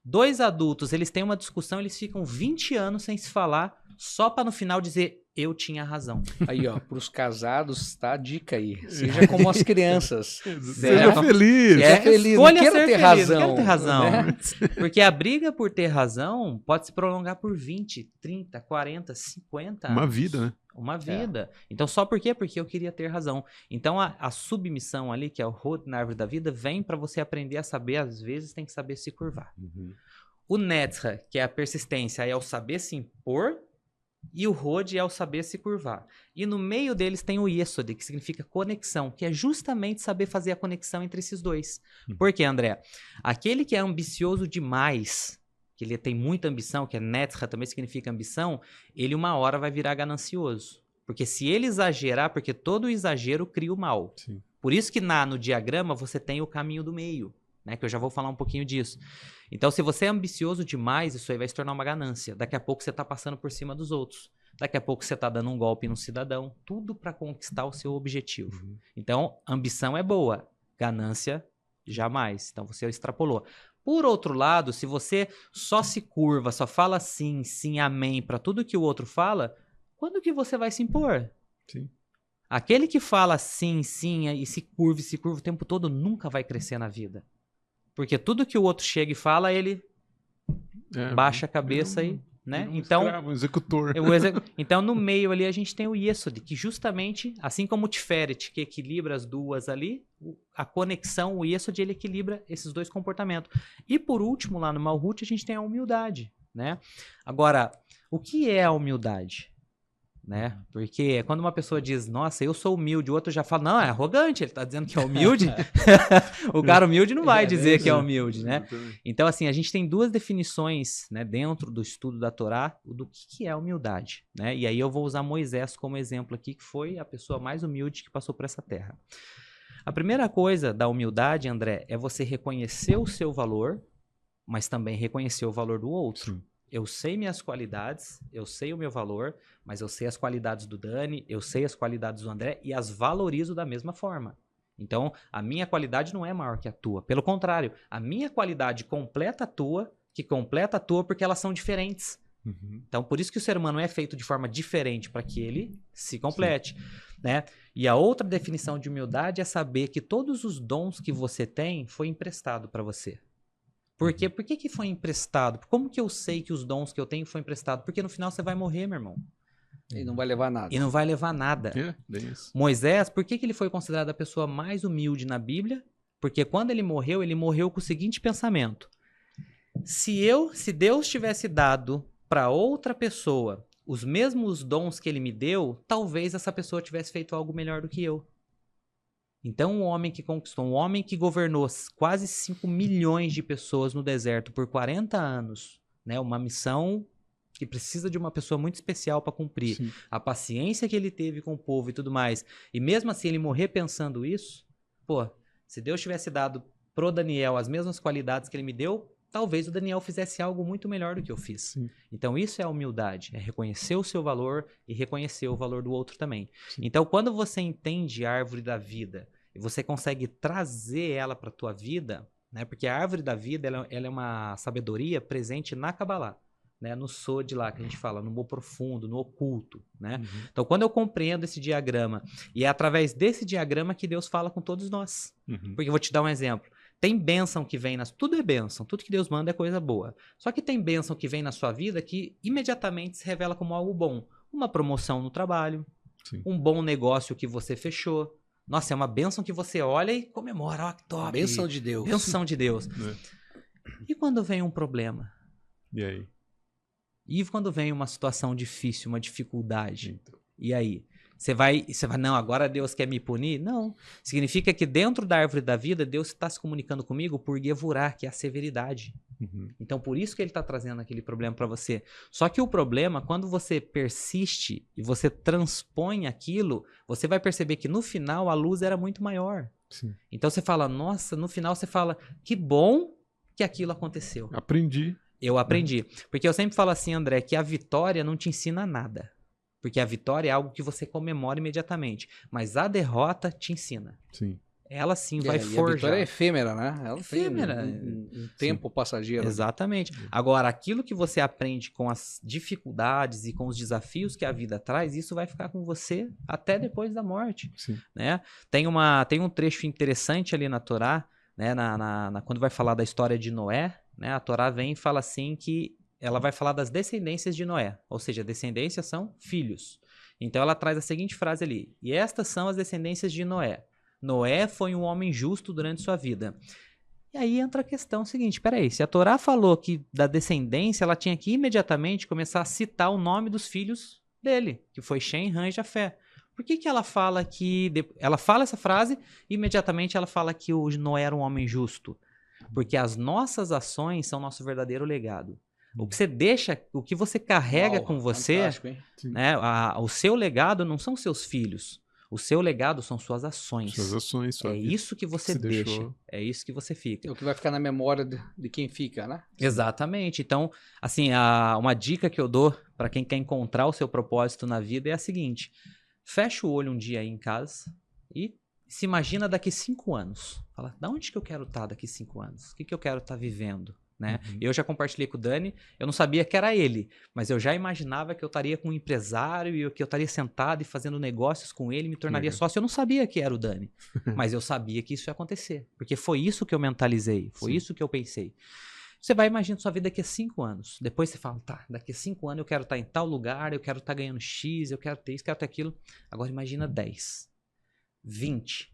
2 adultos, eles têm uma discussão, eles ficam 20 anos sem se falar, só para no final dizer, eu tinha razão. Aí, ó, pros casados, tá a dica aí. Seja como as crianças. Seja feliz. Seja feliz. Escolha Não ser quero ter feliz, razão. não quero ter razão. Né? Porque a briga por ter razão pode se prolongar por 20, 30, 40, 50 anos. Uma vida, né? Uma vida. Então, só por quê? Porque eu queria ter razão. Então, a submissão ali, que é o Hod na árvore da vida, vem para você aprender a saber, às vezes, tem que saber se curvar. O Netzha, que é a persistência, é o saber se impor, e o Hod é o saber se curvar. E no meio deles tem o Yesod, que significa conexão, que é justamente saber fazer a conexão entre esses dois. Por quê, André? Aquele que é ambicioso demais, que ele tem muita ambição, que é Netzha, também significa ambição, ele uma hora vai virar ganancioso. Porque se ele exagerar, porque todo exagero cria o mal. Sim. Por isso que no diagrama você tem o caminho do meio. Né, que eu já vou falar um pouquinho disso. Então, se você é ambicioso demais, isso aí vai se tornar uma ganância. Daqui a pouco você está passando por cima dos outros. Daqui a pouco você está dando um golpe no cidadão. Tudo para conquistar o seu objetivo. Então, ambição é boa. Ganância, jamais. Então, você extrapolou. Por outro lado, se você só se curva, só fala sim, sim, amém para tudo que o outro fala, quando que você vai se impor? Sim. Aquele que fala sim, sim e se curva o tempo todo nunca vai crescer na vida. Porque tudo que o outro chega e fala, ele baixa a cabeça e... Né? Então, escravo, executor. Então, no meio ali, a gente tem o Yesod, que justamente, assim como o Tiferet, que equilibra as duas ali, a conexão, o Yesod, ele equilibra esses dois comportamentos. E por último, lá no Malhut, a gente tem a humildade. Né? Agora, o que é a humildade? Né? Porque quando uma pessoa diz, nossa, eu sou humilde, o outro já fala, não, é arrogante, ele tá dizendo que é humilde. O cara humilde não vai dizer que é humilde, né? Então, assim, a gente tem 2 definições, né, dentro do estudo da Torá do que é humildade, né? E aí eu vou usar Moisés como exemplo aqui, que foi a pessoa mais humilde que passou por essa terra. A primeira coisa da humildade, André, é você reconhecer o seu valor, mas também reconhecer o valor do outro. Sim. Eu sei minhas qualidades, eu sei o meu valor, mas eu sei as qualidades do Dani, eu sei as qualidades do André e as valorizo da mesma forma. Então, a minha qualidade não é maior que a tua. Pelo contrário, a minha qualidade completa a tua, que completa a tua porque elas são diferentes. Então, por isso que o ser humano é feito de forma diferente, para que ele se complete. Né? E a outra definição de humildade é saber que todos os dons que você tem foi emprestado para você. Por quê? Por que foi emprestado? Como que eu sei que os dons que eu tenho foi emprestado? Porque no final você vai morrer, meu irmão. E não vai levar nada. E não vai levar nada. Moisés, por que ele foi considerado a pessoa mais humilde na Bíblia? Porque quando ele morreu com o seguinte pensamento. Se Deus tivesse dado para outra pessoa os mesmos dons que ele me deu, talvez essa pessoa tivesse feito algo melhor do que eu. Então, um homem que conquistou, um homem que governou quase 5 milhões de pessoas no deserto por 40 anos, né, uma missão que precisa de uma pessoa muito especial para cumprir. Sim. A paciência que ele teve com o povo e tudo mais. E mesmo assim ele morrer pensando isso, pô, se Deus tivesse dado pro Daniel as mesmas qualidades que ele me deu, talvez o Daniel fizesse algo muito melhor do que eu fiz. Sim. Então isso é a humildade, é reconhecer o seu valor e reconhecer o valor do outro também. Sim. Então quando você entende a árvore da vida e você consegue trazer ela para a tua vida, né? Porque a árvore da vida ela é uma sabedoria presente na Kabbalah. Né, no Sod lá, que a gente fala, no mo profundo, no oculto, né? Uhum. Então, quando eu compreendo esse diagrama, e é através desse diagrama que Deus fala com todos nós. Uhum. Porque eu vou te dar um exemplo. Tem bênção que vem tudo é bênção, tudo que Deus manda é coisa boa. Só que tem bênção que vem na sua vida que imediatamente se revela como algo bom. Uma promoção no trabalho, Sim. um bom negócio que você fechou. Nossa, é uma bênção que você olha e comemora, ó, que top. Bênção de Deus. Bênção de Deus. É. E quando vem um problema? E aí? E quando vem uma situação difícil, uma dificuldade? Então. E aí? Você vai, não, agora Deus quer me punir? Não. Significa que dentro da árvore da vida, Deus está se comunicando comigo por Gevurah, que é a severidade. Uhum. Então, por isso que ele está trazendo aquele problema para você. Só que o problema, quando você persiste e você transpõe aquilo, você vai perceber que no final a luz era muito maior. Sim. Então você fala, nossa, no final você fala, que bom que aquilo aconteceu. Aprendi. Eu aprendi. Porque eu sempre falo assim, André, que a vitória não te ensina nada. Porque a vitória é algo que você comemora imediatamente. Mas a derrota te ensina. Sim. Ela sim vai E a forjar. vitória é efêmera, né? Ela Efêmera. tem um tempo passageiro. Exatamente. Agora, aquilo que você aprende com as dificuldades e com os desafios que a vida traz, isso vai ficar com você até depois da morte. Sim. Né? Tem um trecho interessante ali na Torá, né? Quando vai falar da história de Noé, né? A Torá vem e fala assim que ela vai falar das descendências de Noé, ou seja, descendências são filhos. Então ela traz a seguinte frase ali: e estas são as descendências de Noé. Noé foi um homem justo durante sua vida. E aí entra a questão seguinte, peraí, se a Torá falou que da descendência, ela tinha que imediatamente começar a citar o nome dos filhos dele, que foi Shem, Ham e Jafé. Por que ela fala que... Ela fala essa frase e imediatamente ela fala que o Noé era um homem justo? Porque as nossas ações são nosso verdadeiro legado. O que você deixa, o que você carrega com você, Fantástico, hein? né, o seu legado não são seus filhos. O seu legado são suas ações. Suas ações, sua vida. Isso que você Você deixa. deixou. É isso que você fica. É o que vai ficar na memória de quem fica, né? Exatamente. Então, assim, uma dica que eu dou para quem quer encontrar o seu propósito na vida é a seguinte: fecha o olho um dia aí em casa e se imagina daqui 5 anos. Fala, da onde que eu quero estar daqui 5 anos? O que eu quero estar vivendo? Né? Uhum. Eu já compartilhei com o Dani, eu não sabia que era ele, mas eu já imaginava que eu estaria com um empresário e que eu estaria sentado e fazendo negócios com ele, me tornaria sócio. Eu não sabia que era o Dani, mas eu sabia que isso ia acontecer, porque foi isso que eu mentalizei, foi Sim. isso que eu pensei. Você vai imaginando sua vida daqui a 5 anos, depois você fala, tá, daqui a 5 anos eu quero estar em tal lugar, eu quero estar ganhando X, eu quero ter isso, quero ter aquilo. Agora imagina 10, 20,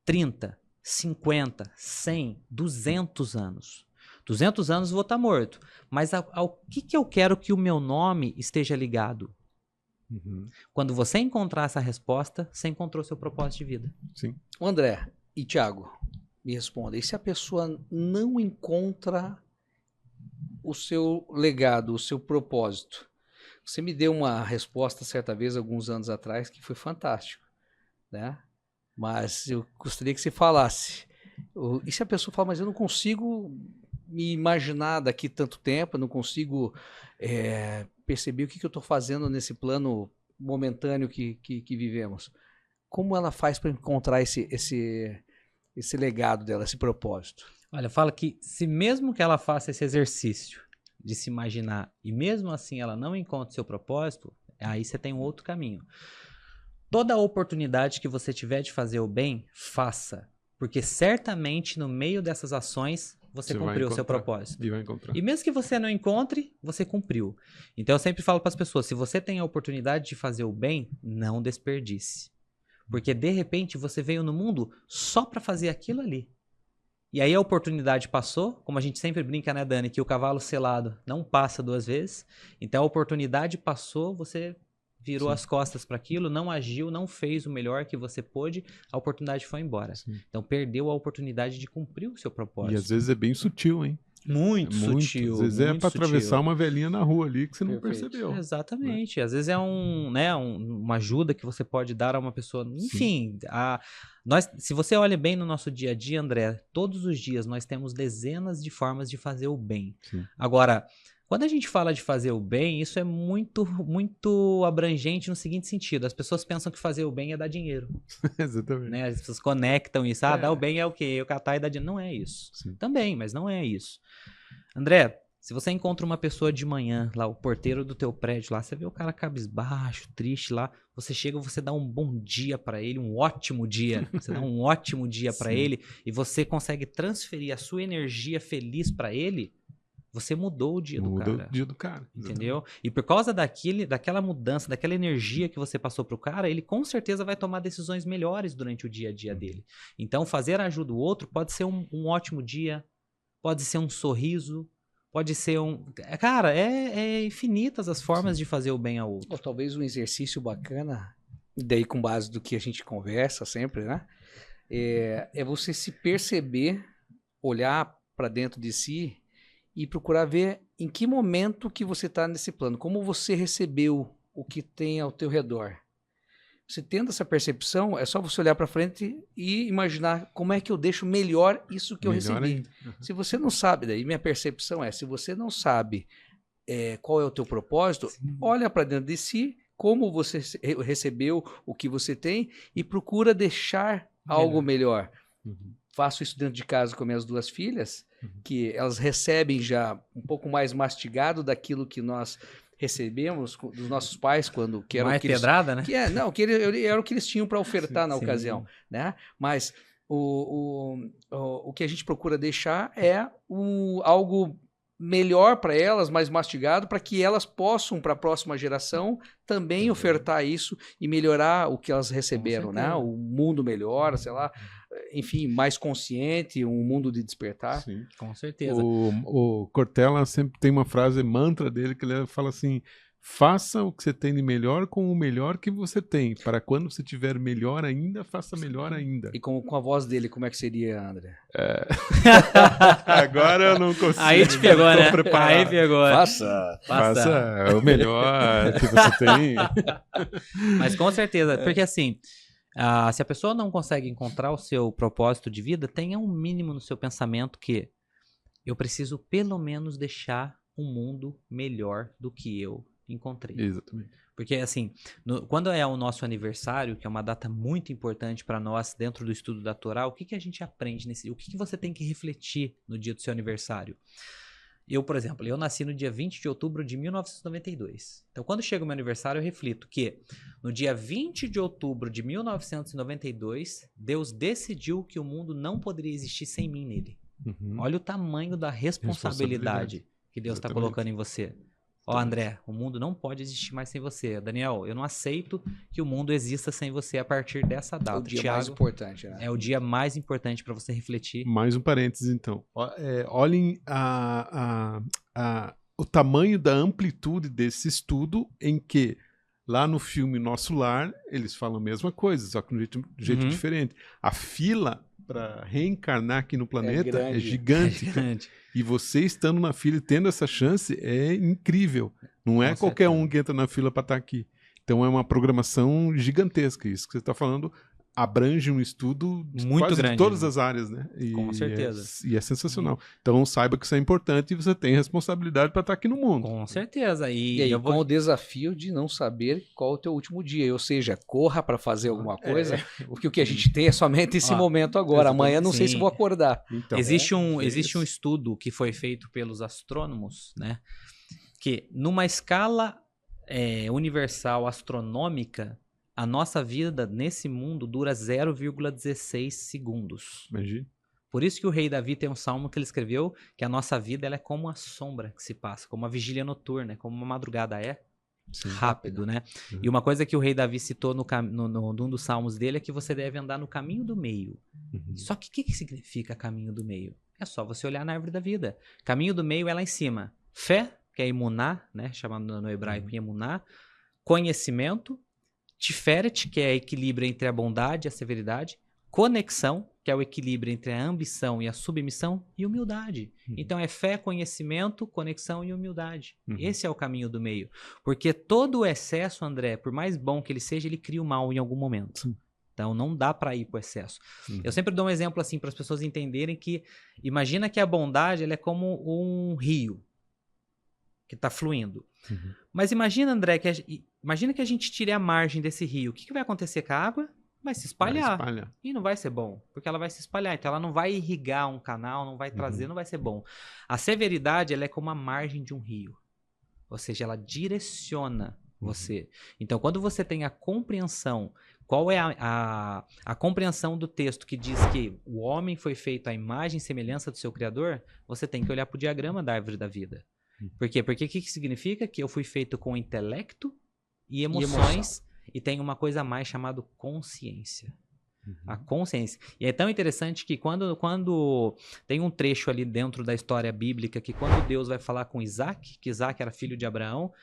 30, 50, 100, 200 anos. 200 anos eu vou estar morto. Mas ao que eu quero que o meu nome esteja ligado? Uhum. Quando você encontrar essa resposta, você encontrou seu propósito de vida. Sim. O André e Thiago, me responda. E se a pessoa não encontra o seu legado, o seu propósito? Você me deu uma resposta certa vez, alguns anos atrás, que foi fantástico, né? Mas eu gostaria que você falasse. E se a pessoa fala, mas eu não consigo me imaginar daqui tanto tempo, eu não consigo perceber o que eu estou fazendo nesse plano momentâneo que vivemos. Como ela faz para encontrar esse legado dela, esse propósito? Olha, fala que se mesmo que ela faça esse exercício de se imaginar e mesmo assim ela não encontra seu propósito, aí você tem um outro caminho. Toda oportunidade que você tiver de fazer o bem, faça. Porque certamente no meio dessas ações você cumpriu o seu propósito. E vai encontrar. E mesmo que você não encontre, você cumpriu. Então eu sempre falo para as pessoas, se você tem a oportunidade de fazer o bem, não desperdice. Porque de repente você veio no mundo só para fazer aquilo ali. E aí a oportunidade passou, como a gente sempre brinca, né, Dani, que o cavalo selado não passa 2 vezes. Então a oportunidade passou, você virou as costas para aquilo, não agiu, não fez o melhor que você pôde, a oportunidade foi embora. Sim. Então perdeu a oportunidade de cumprir o seu propósito. E às vezes é bem sutil, hein? Muito sutil. Às vezes é muito para sutil. atravessar uma velhinha na rua ali que você não Perfeito. percebeu. Exatamente. Às vezes é uma ajuda que você pode dar a uma pessoa. Enfim, se você olha bem no nosso dia a dia, André, todos os dias nós temos dezenas de formas de fazer o bem. Sim. Agora, quando a gente fala de fazer o bem, isso é muito, muito abrangente no seguinte sentido. As pessoas pensam que fazer o bem é dar dinheiro. Exatamente. Né? As pessoas conectam isso. Dar o bem é o quê? Eu catar e dar dinheiro. Não é isso. Sim. Também, mas não é isso. André, se você encontra uma pessoa de manhã, lá, o porteiro do teu prédio lá, você vê o cara cabisbaixo, triste lá, você chega, você dá um bom dia pra ele, um ótimo dia. Você dá um ótimo dia pra ele e você consegue transferir a sua energia feliz pra ele, você mudou o dia do cara. Mudou o dia do cara. Entendeu? E por causa daquela mudança, daquela energia que você passou pro cara, ele com certeza vai tomar decisões melhores durante o dia a dia dele. Então, fazer ajuda do outro pode ser um ótimo dia, pode ser um sorriso, pode ser Cara, é infinitas as formas de fazer o bem ao outro. Ou talvez um exercício bacana, daí com base do que a gente conversa sempre, né? É você se perceber, olhar para dentro de si e procurar ver em que momento que você está nesse plano, como você recebeu o que tem ao teu redor. Você tendo essa percepção, é só você olhar para frente e imaginar como é que eu deixo melhor isso que eu recebi. Se você não sabe, daí minha percepção se você não sabe qual é o teu propósito, olha para dentro de si, como você recebeu o que você tem e procura deixar algo melhor. Faço isso dentro de casa com minhas duas filhas, que elas recebem já um pouco mais mastigado daquilo que nós recebemos dos nossos pais quando que era mais o que pedrada, né? Era o que eles tinham para ofertar na ocasião, né? Mas o que a gente procura deixar é algo melhor para elas, mais mastigado, para que elas possam, para a próxima geração, também ofertar isso e melhorar o que elas receberam, né? O mundo melhor, sei lá, enfim, mais consciente, um mundo de despertar. Sim. Com certeza. O Cortella sempre tem uma frase mantra dele que ele fala assim: faça o que você tem de melhor com o melhor que você tem, para quando você tiver melhor ainda, faça melhor ainda. E com a voz dele, como é que seria, André? Agora eu não consigo. Aí te pegou, né? Aí pegou. Faça o melhor que você tem. Mas com certeza, porque assim, se a pessoa não consegue encontrar o seu propósito de vida, tenha um mínimo no seu pensamento que eu preciso pelo menos deixar um mundo melhor do que eu encontrei. Exatamente. Porque assim, quando é o nosso aniversário, que é uma data muito importante para nós dentro do estudo da Torá, o que a gente aprende o que você tem que refletir no dia do seu aniversário? Eu, por exemplo, eu nasci no dia 20 de outubro de 1992. Então, quando chega o meu aniversário, eu reflito que no dia 20 de outubro de 1992, Deus decidiu que o mundo não poderia existir sem mim nele. Olha o tamanho da responsabilidade que Deus está colocando em você. André, o mundo não pode existir mais sem você. Daniel, eu não aceito que o mundo exista sem você a partir dessa data. É o dia Thiago, mais importante, né? É o dia mais importante para você refletir. Mais um parênteses, então. Olhem o tamanho da amplitude desse estudo, em que lá no filme Nosso Lar, eles falam a mesma coisa, só que de um jeito diferente. A fila para reencarnar aqui no planeta é gigante. E você estando na fila e tendo essa chance é incrível. Não é qualquer um que entra na fila para estar aqui. Então é uma programação gigantesca. Isso que você está falando abrange um estudo muito quase grande, de todas as áreas, né? Com certeza. E é sensacional. Então saiba que isso é importante e você tem responsabilidade para estar aqui no mundo. Com certeza. E aí, com o desafio de não saber qual é o teu último dia. Ou seja, corra para fazer alguma coisa, porque o que a gente tem é somente esse momento agora. Amanhã não sei se vou acordar. Então, existe um estudo que foi feito pelos astrônomos, né? Que numa escala universal astronômica, a nossa vida nesse mundo dura 0,16 segundos. Imagina. Por isso que o rei Davi tem um salmo que ele escreveu, que a nossa vida ela é como a sombra que se passa, como uma vigília noturna, como uma madrugada. Sim, rápido, né? E uma coisa que o rei Davi citou num dos salmos dele é que você deve andar no caminho do meio. Só que o que significa caminho do meio? É só você olhar na árvore da vida. Caminho do meio é lá em cima. Fé, que é imuná, né? Chamado no hebraico imuná. Conhecimento. Tiferet, que é equilíbrio entre a bondade e a severidade. Conexão, que é o equilíbrio entre a ambição e a submissão, e humildade. Então é fé, conhecimento, conexão e humildade. Esse é o caminho do meio. Porque todo o excesso, André, por mais bom que ele seja, ele cria o mal em algum momento. Então não dá para ir pro excesso. Eu sempre dou um exemplo assim para as pessoas entenderem que, imagina que a bondade ela é como um rio que está fluindo. Mas imagina, André, imagina que a gente tire a margem desse rio. O que vai acontecer com a água? Vai se espalhar. E não vai ser bom, porque ela vai se espalhar. Então ela não vai irrigar um canal, não vai trazer, não vai ser bom. A severidade ela é como a margem de um rio. Ou seja, ela direciona você. Então quando você tem a compreensão, qual é a compreensão do texto que diz que o homem foi feito à imagem e semelhança do seu Criador, você tem que olhar para o diagrama da árvore da vida. Por quê? Porque o que significa? Que eu fui feito com intelecto e emoções. E tem uma coisa a mais chamada consciência. A consciência. E é tão interessante que quando tem um trecho ali dentro da história bíblica que quando Deus vai falar com Isaac, que Isaac era filho de Abraão,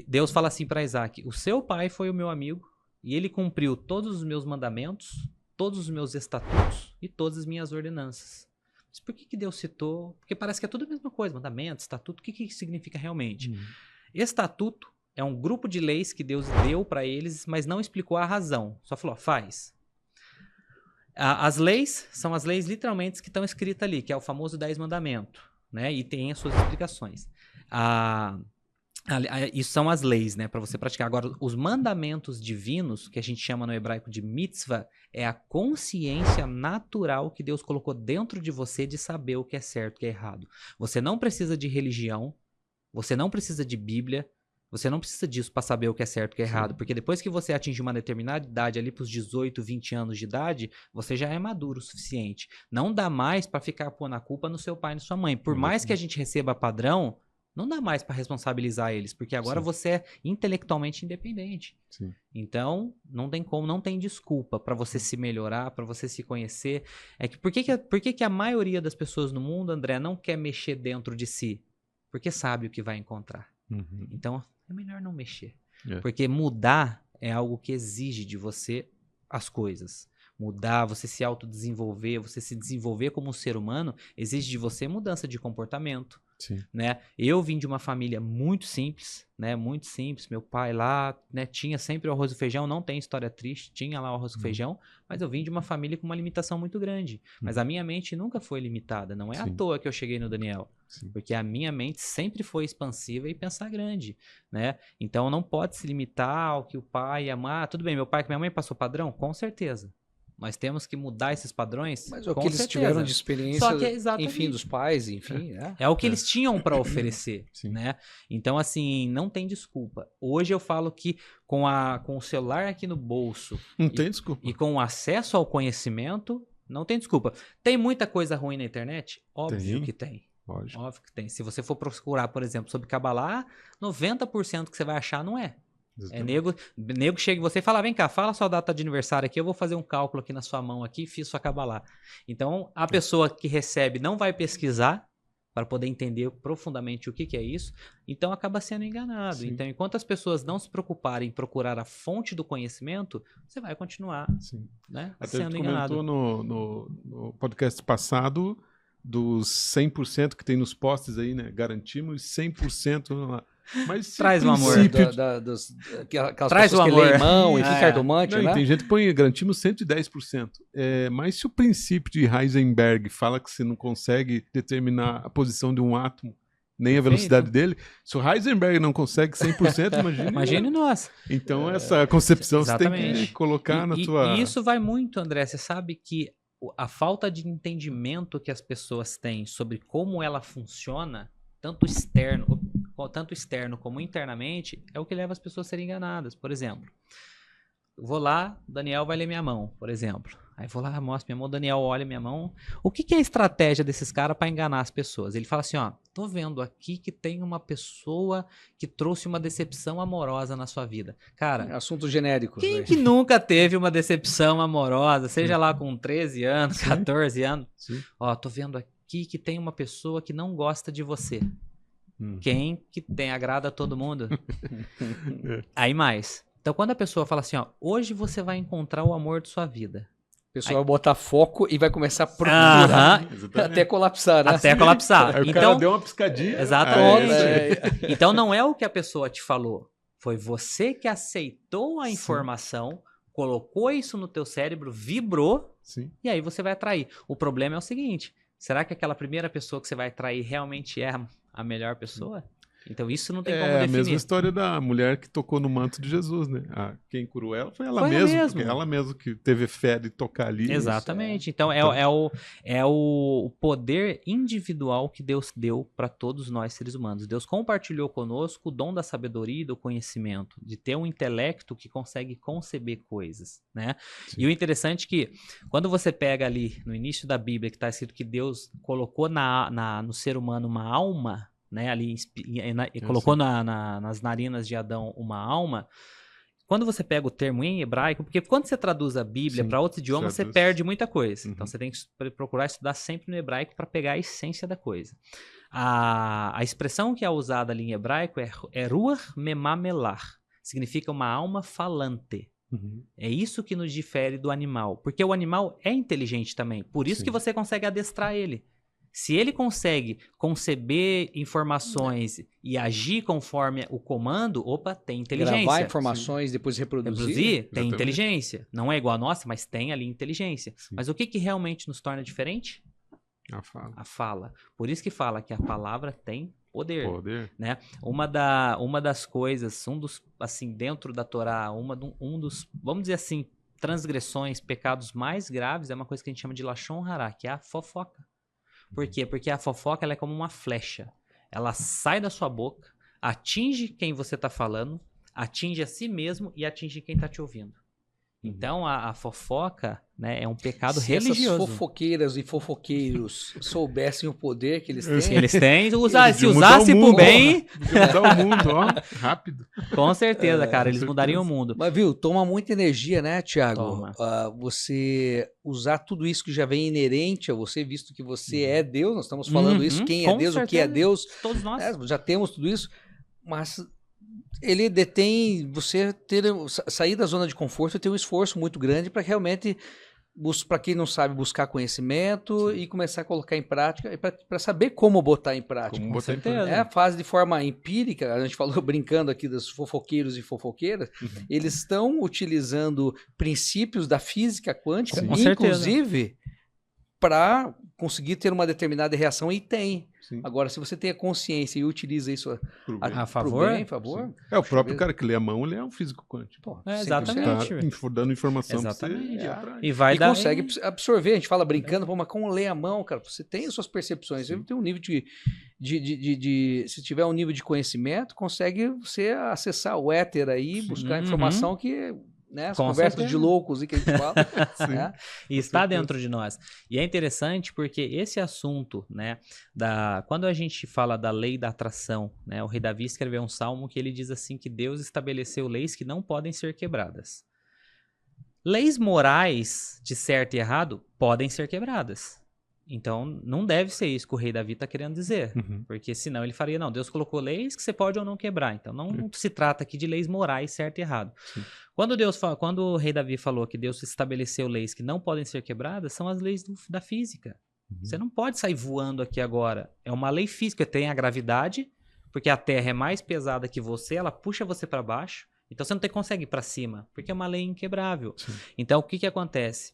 Deus fala assim para Isaac: o seu pai foi o meu amigo e ele cumpriu todos os meus mandamentos, todos os meus estatutos e todas as minhas ordenanças. Mas por que Deus citou? Porque parece que é tudo a mesma coisa, mandamento, estatuto, o que significa realmente? Estatuto é um grupo de leis que Deus deu para eles, mas não explicou a razão. Só falou, faz. As leis são as leis literalmente que estão escritas ali, que é o famoso 10 mandamentos, né? E tem as suas explicações. Isso são as leis, né? Para você praticar. Agora, os mandamentos divinos, que a gente chama no hebraico de mitzvah, é a consciência natural que Deus colocou dentro de você de saber o que é certo e o que é errado. Você não precisa de religião, você não precisa de Bíblia, você não precisa disso para saber o que é certo e o que é errado, porque depois que você atinge uma determinada idade, ali para os 18, 20 anos de idade, você já é maduro o suficiente. Não dá mais para ficar pondo a culpa no seu pai e na sua mãe. Por mais que a gente receba padrão, não dá mais para responsabilizar eles, porque agora você é intelectualmente independente. Então, não tem como, não tem desculpa para você se melhorar, para você se conhecer. Por que a maioria das pessoas no mundo, André, não quer mexer dentro de si? Porque sabe o que vai encontrar. Então, é melhor não mexer. Porque mudar é algo que exige de você as coisas. Mudar, você se autodesenvolver, você se desenvolver como um ser humano, exige de você mudança de comportamento. Né? Eu vim de uma família muito simples, né? Muito simples. Meu pai lá, né, tinha sempre o arroz e feijão, não tem história triste, tinha lá o arroz e feijão, mas eu vim de uma família com uma limitação muito grande. Mas a minha mente nunca foi limitada, não é à toa que eu cheguei no Daniel. Porque a minha mente sempre foi expansiva e pensar grande, né? Então não pode se limitar ao que o pai e a mãe... tudo bem, meu pai e minha mãe passou padrão? Com certeza. Nós temos que mudar esses padrões. Mas é o que eles tiveram de experiência, só que enfim, dos pais, enfim. É o que eles tinham para oferecer, né? Então, assim, não tem desculpa. Hoje eu falo que com o celular aqui no bolso tem desculpa. E com o acesso ao conhecimento, não tem desculpa. Tem muita coisa ruim na internet? Óbvio que tem. Óbvio que tem. Se você for procurar, por exemplo, sobre Kabbalah, 90% que você vai achar não é. É nego chega em você e fala, vem cá, fala sua data de aniversário aqui, eu vou fazer um cálculo aqui na sua mão aqui, fiz sua Kabbalah. Então, a pessoa que recebe não vai pesquisar para poder entender profundamente o que é isso, então acaba sendo enganado. Então, enquanto as pessoas não se preocuparem em procurar a fonte do conhecimento, você vai continuar né, sendo enganado. Até no podcast passado dos 100% que tem nos posts aí, né? Garantimos 100% lá. Mas traz o amor. Traz o amor. Leimão, enfim, cartomante, né? Tem gente que põe, garantimos 110%. Mas se o princípio de Heisenberg fala que você não consegue determinar a posição de um átomo, nem a velocidade dele, se o Heisenberg não consegue 100%, imagine nós. Então essa concepção você tem que colocar na tua... E isso vai muito, André. Você sabe que a falta de entendimento que as pessoas têm sobre como ela funciona, tanto externo como internamente, é o que leva as pessoas a serem enganadas. Por exemplo, vou lá, o Daniel vai ler minha mão, por exemplo. Aí vou lá, mostro minha mão, o Daniel olha minha mão. O que é a estratégia desses caras para enganar as pessoas? Ele fala assim, ó, tô vendo aqui que tem uma pessoa que trouxe uma decepção amorosa na sua vida. Cara... assunto genérico. Quem que nunca teve uma decepção amorosa, seja lá com 13 anos, 14 anos? Ó, tô vendo aqui que tem uma pessoa que não gosta de você. Quem que tem agrada a todo mundo? Aí mais. Então, quando a pessoa fala assim, ó, hoje você vai encontrar o amor de sua vida. O pessoal vai botar foco e vai começar a procurar até colapsar, né? Até colapsar. Aí o então, cara deu uma piscadinha. exatamente. É. Então não é o que a pessoa te falou. Foi você que aceitou a informação, colocou isso no teu cérebro, vibrou, Sim. e aí você vai atrair. O problema é o seguinte, será que aquela primeira pessoa que você vai atrair realmente é a melhor pessoa? Então isso não tem como É a definir. mesma história da mulher que tocou no manto de Jesus, né? Quem curou ela foi ela Foi ela mesma. mesma. Porque ela mesma que teve fé de tocar ali. Exatamente. Então é o poder individual que Deus deu para todos nós seres humanos. Deus compartilhou conosco o dom da sabedoria e do conhecimento, de ter um intelecto que consegue conceber coisas, né? Sim. E o interessante é que quando você pega ali no início da Bíblia que está escrito que Deus colocou no ser humano uma alma, né, ali colocou nas narinas de Adão uma alma. Quando você pega o termo em hebraico, porque quando você traduz a Bíblia para outros idiomas, você perde muita coisa. Então você tem que procurar estudar sempre no hebraico para pegar a essência da coisa. A expressão que é usada ali em hebraico é ruach memamelar, significa uma alma falante. É isso que nos difere do animal, porque o animal é inteligente também, por isso que você consegue adestrar ele. Se ele consegue conceber informações e agir conforme o comando, tem inteligência. Gravar informações, depois reproduzir. Tem inteligência. Não é igual a nossa, mas tem ali inteligência. Sim. Mas o que realmente nos torna diferente? A fala. A fala. Por isso que fala que a palavra tem poder. Né? Uma das coisas, assim, dentro da Torá, um dos, vamos dizer assim, transgressões, pecados mais graves, é uma coisa que a gente chama de lashon hará, que é a fofoca. Por quê? Porque a fofoca ela é como uma flecha. Ela sai da sua boca, atinge quem você está falando, atinge a si mesmo e atinge quem está te ouvindo. Então, a fofoca, né, é um pecado religioso. Se essas fofoqueiras e fofoqueiros soubessem o poder que eles têm... Eles têm, se usasse por bem... Mudar o mundo, ó, rápido. Com certeza, cara, eles mudariam o mundo. Mas, viu, toma muita energia, né, Thiago? Toma. Você usar tudo isso que já vem inerente a você, visto que você é Deus, nós estamos falando isso, quem é Deus, certeza. O que é Deus. Todos nós. Já temos tudo isso, mas... Ele detém você sair da zona de conforto e ter um esforço muito grande para realmente, para quem não sabe, buscar conhecimento e começar a colocar em prática, para saber como botar em prática. Com certeza. A fase de forma empírica, a gente falou brincando aqui dos fofoqueiros e fofoqueiras, eles estão utilizando princípios da física quântica, inclusive, para conseguir ter uma determinada reação, e tem. Sim. Agora, se você tem a consciência e utiliza isso a favor, o próprio cara que lê a mão, ele é um físico quântico. Exatamente. Tá dando informação para você. E consegue absorver. A gente fala brincando, mas como ler a mão, cara, você tem as suas percepções. Você tem um nível se tiver um nível de conhecimento, consegue você acessar o éter aí, buscar informação que... Né? As conversas de loucos que a gente fala. Né? E está dentro de nós. E é interessante porque esse assunto, né, quando a gente fala da lei da atração, né, o rei Davi escreveu um salmo que ele diz assim que Deus estabeleceu leis que não podem ser quebradas. Leis morais de certo e errado podem ser quebradas. Então, não deve ser isso que o rei Davi está querendo dizer. Porque senão ele faria, não, Deus colocou leis que você pode ou não quebrar. Então, não se trata aqui de leis morais, certo e errado. Sim. Quando o rei Davi falou que Deus estabeleceu leis que não podem ser quebradas, são as leis da física. Você não pode sair voando aqui agora. É uma lei física, tem a gravidade, porque a Terra é mais pesada que você, ela puxa você para baixo. Então, você não consegue ir para cima, porque é uma lei inquebrável. Sim. Então, o que acontece?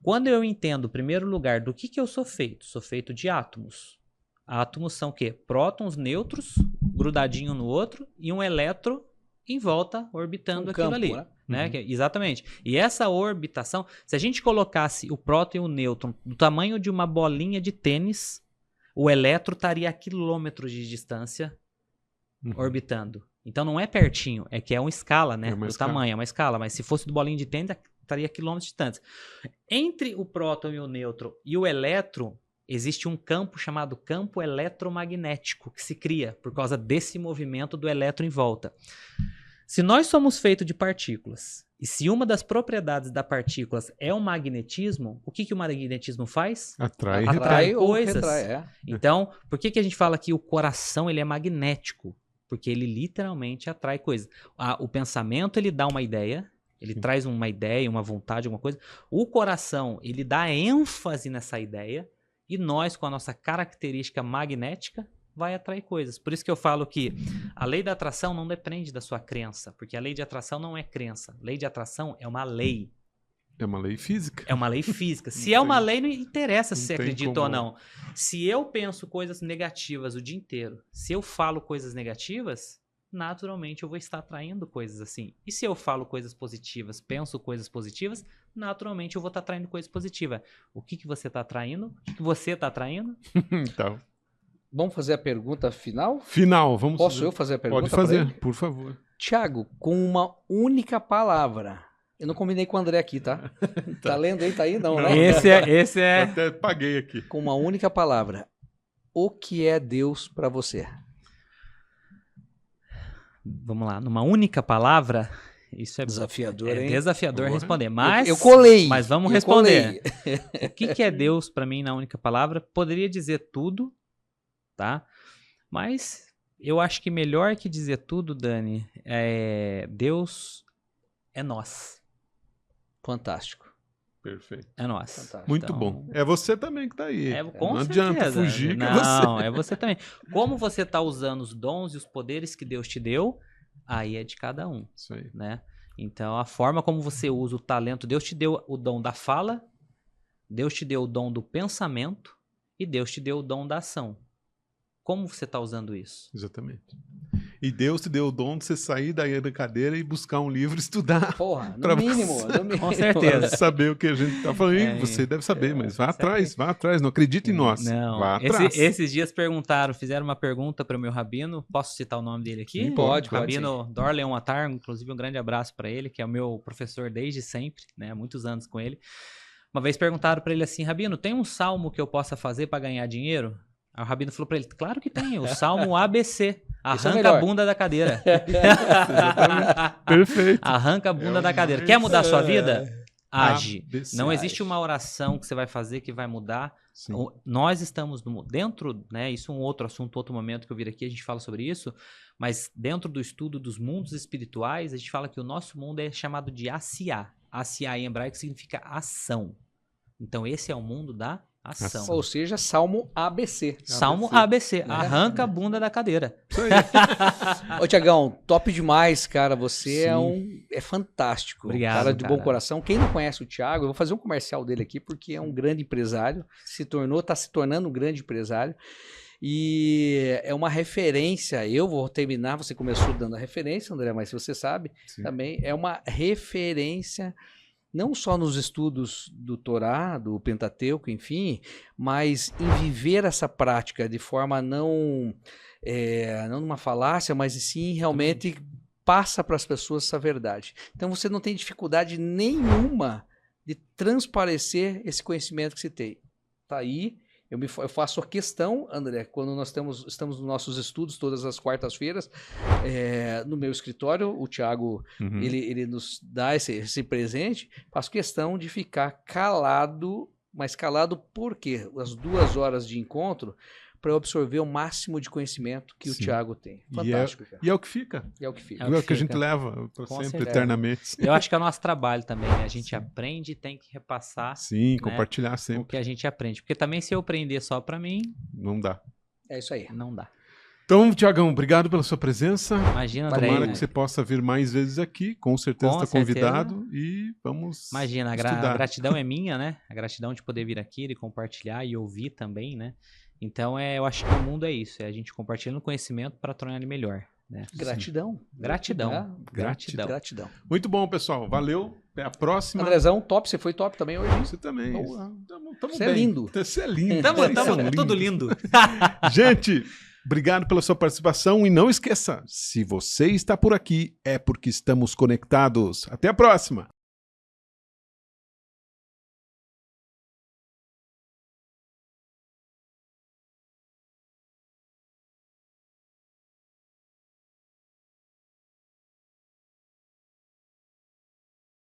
Quando eu entendo, em primeiro lugar, do que eu sou feito de átomos. Átomos são o quê? Prótons, nêutrons, grudadinho no outro, e um elétron em volta, orbitando aquilo campo, ali. Né? Exatamente. E essa orbitação, se a gente colocasse o próton e o nêutron do tamanho de uma bolinha de tênis, o elétron estaria a quilômetros de distância orbitando. Então não é pertinho, é que é uma escala, né? Do tamanho, é uma escala. Mas se fosse do bolinho de tênis, estaria a quilômetros distantes. Entre o próton e o nêutron e o elétron, existe um campo chamado campo eletromagnético que se cria por causa desse movimento do elétron em volta. Se nós somos feitos de partículas, e se uma das propriedades da partículas é o magnetismo, o que o magnetismo faz? Atrai coisas. Retrai, Então, por que a gente fala que o coração ele é magnético? Porque ele literalmente atrai coisas. O pensamento ele dá uma ideia, Ele traz uma ideia, uma vontade, alguma coisa. O coração, ele dá ênfase nessa ideia e nós, com a nossa característica magnética, vai atrair coisas. Por isso que eu falo que a lei da atração não depende da sua crença, porque a lei de atração não é crença. A lei de atração é uma lei. É uma lei física. É uma lei física. Se é uma lei, não interessa se você acredita como... ou não. Se eu penso coisas negativas o dia inteiro, se eu falo coisas negativas, naturalmente eu vou estar atraindo coisas assim. E se eu falo coisas positivas, penso coisas positivas, naturalmente eu vou estar atraindo coisas positivas. O que você está atraindo? O que você está atraindo? Então. Vamos fazer a pergunta final? Final, vamos Posso eu fazer a pergunta? Pode fazer, por favor. Tiago, com uma única palavra. Eu não combinei com o André aqui, tá? Tá lendo aí? Tá aí? Não, né? Esse é... Eu até paguei aqui. Com uma única palavra. O que é Deus para você? Vamos lá, numa única palavra, isso é desafiador, hein? Desafiador responder, mas eu colei. Mas vamos responder. O que é Deus para mim na única palavra? Poderia dizer tudo, tá? Mas eu acho que melhor que dizer tudo, Dani, Deus é nós. Fantástico. Perfeito. É nós. Fantástico. Muito então, bom. É você também que tá aí. Com não certeza. adianta fugir que Não, é você também. Como você está usando os dons e os poderes que Deus te deu, aí é de cada um. Isso aí. Né? Então, a forma como você usa o talento, Deus te deu o dom da fala, Deus te deu o dom do pensamento e Deus te deu o dom da ação. Como você está usando isso? Exatamente. E Deus te deu o dom de você sair daí da cadeira e buscar um livro e estudar. Porra, no mínimo. Com certeza. Saber o que a gente está falando. Você deve saber, mas vá atrás, não acredite em nós. Não. Vá atrás. Esses dias fizeram uma pergunta para o meu rabino. Posso citar o nome dele aqui? Sim, pode. Rabino Dorleon Atar, inclusive um grande abraço para ele, que é o meu professor desde sempre, né? Muitos anos com ele. Uma vez perguntaram para ele assim, Rabino, tem um salmo que eu possa fazer para ganhar dinheiro? Aí o rabino falou pra ele, claro que tem, o Salmo ABC, arranca a bunda da cadeira. Perfeito. Arranca a bunda da cadeira. Quer mudar a sua vida? Age. ABC. Não existe uma oração que você vai fazer que vai mudar. Sim. Nós estamos dentro, né? Isso é um outro assunto, outro momento que eu vir aqui, a gente fala sobre isso, mas dentro do estudo dos mundos espirituais, a gente fala que o nosso mundo é chamado de Asiá. Asiá em hebraico significa ação. Então esse é o mundo da ação. Ou seja, Salmo ABC. Salmo ABC. Arranca a bunda da cadeira. Isso aí. Ô, Tiagão, top demais, cara. Você é fantástico. Obrigado, cara de bom coração. Quem não conhece o Thiago, eu vou fazer um comercial dele aqui, porque é um grande empresário. Está se tornando um grande empresário. E é uma referência. Eu vou terminar, você começou dando a referência, André, mas se você sabe, também é uma referência não só nos estudos do Torá, do Pentateuco, enfim, mas em viver essa prática de forma não numa falácia, mas sim realmente passa para as pessoas essa verdade. Então você não tem dificuldade nenhuma de transparecer esse conhecimento que você tem. Está aí. Eu faço a questão, André, quando nós estamos nos nossos estudos, todas as quartas-feiras, no meu escritório, o Thiago, ele nos dá esse presente, faço questão de ficar calado, mas calado por quê? As 2 horas de encontro, para eu absorver o máximo de conhecimento que o Thiago tem. Fantástico, cara. E é o que fica. É o que fica. É o que a gente leva para sempre, certeza. Eternamente. Eu acho que é o nosso trabalho também, né? A gente aprende e tem que repassar. Sim, né, compartilhar sempre. o que a gente aprende. Porque também se eu aprender só para mim, não dá. É isso aí. não dá. Então, Tiagão, obrigado pela sua presença. Imagina, André. Tomara que você possa vir mais vezes aqui. Com certeza está convidado. E vamos Imagina, a estudar. gratidão é minha, né? A gratidão de poder vir aqui, de compartilhar e ouvir também, né? Então, eu acho que o mundo é isso. É a gente compartilhando conhecimento para tornar ele melhor. Né? Gratidão. Gratidão. Gratidão. Muito bom, pessoal. Valeu. Até a próxima. Andrezão, top. Você foi top também hoje. Você também. Você é lindo. Você é lindo. É tudo lindo. Gente, obrigado pela sua participação. E não esqueça, se você está por aqui, é porque estamos conectados. Até a próxima.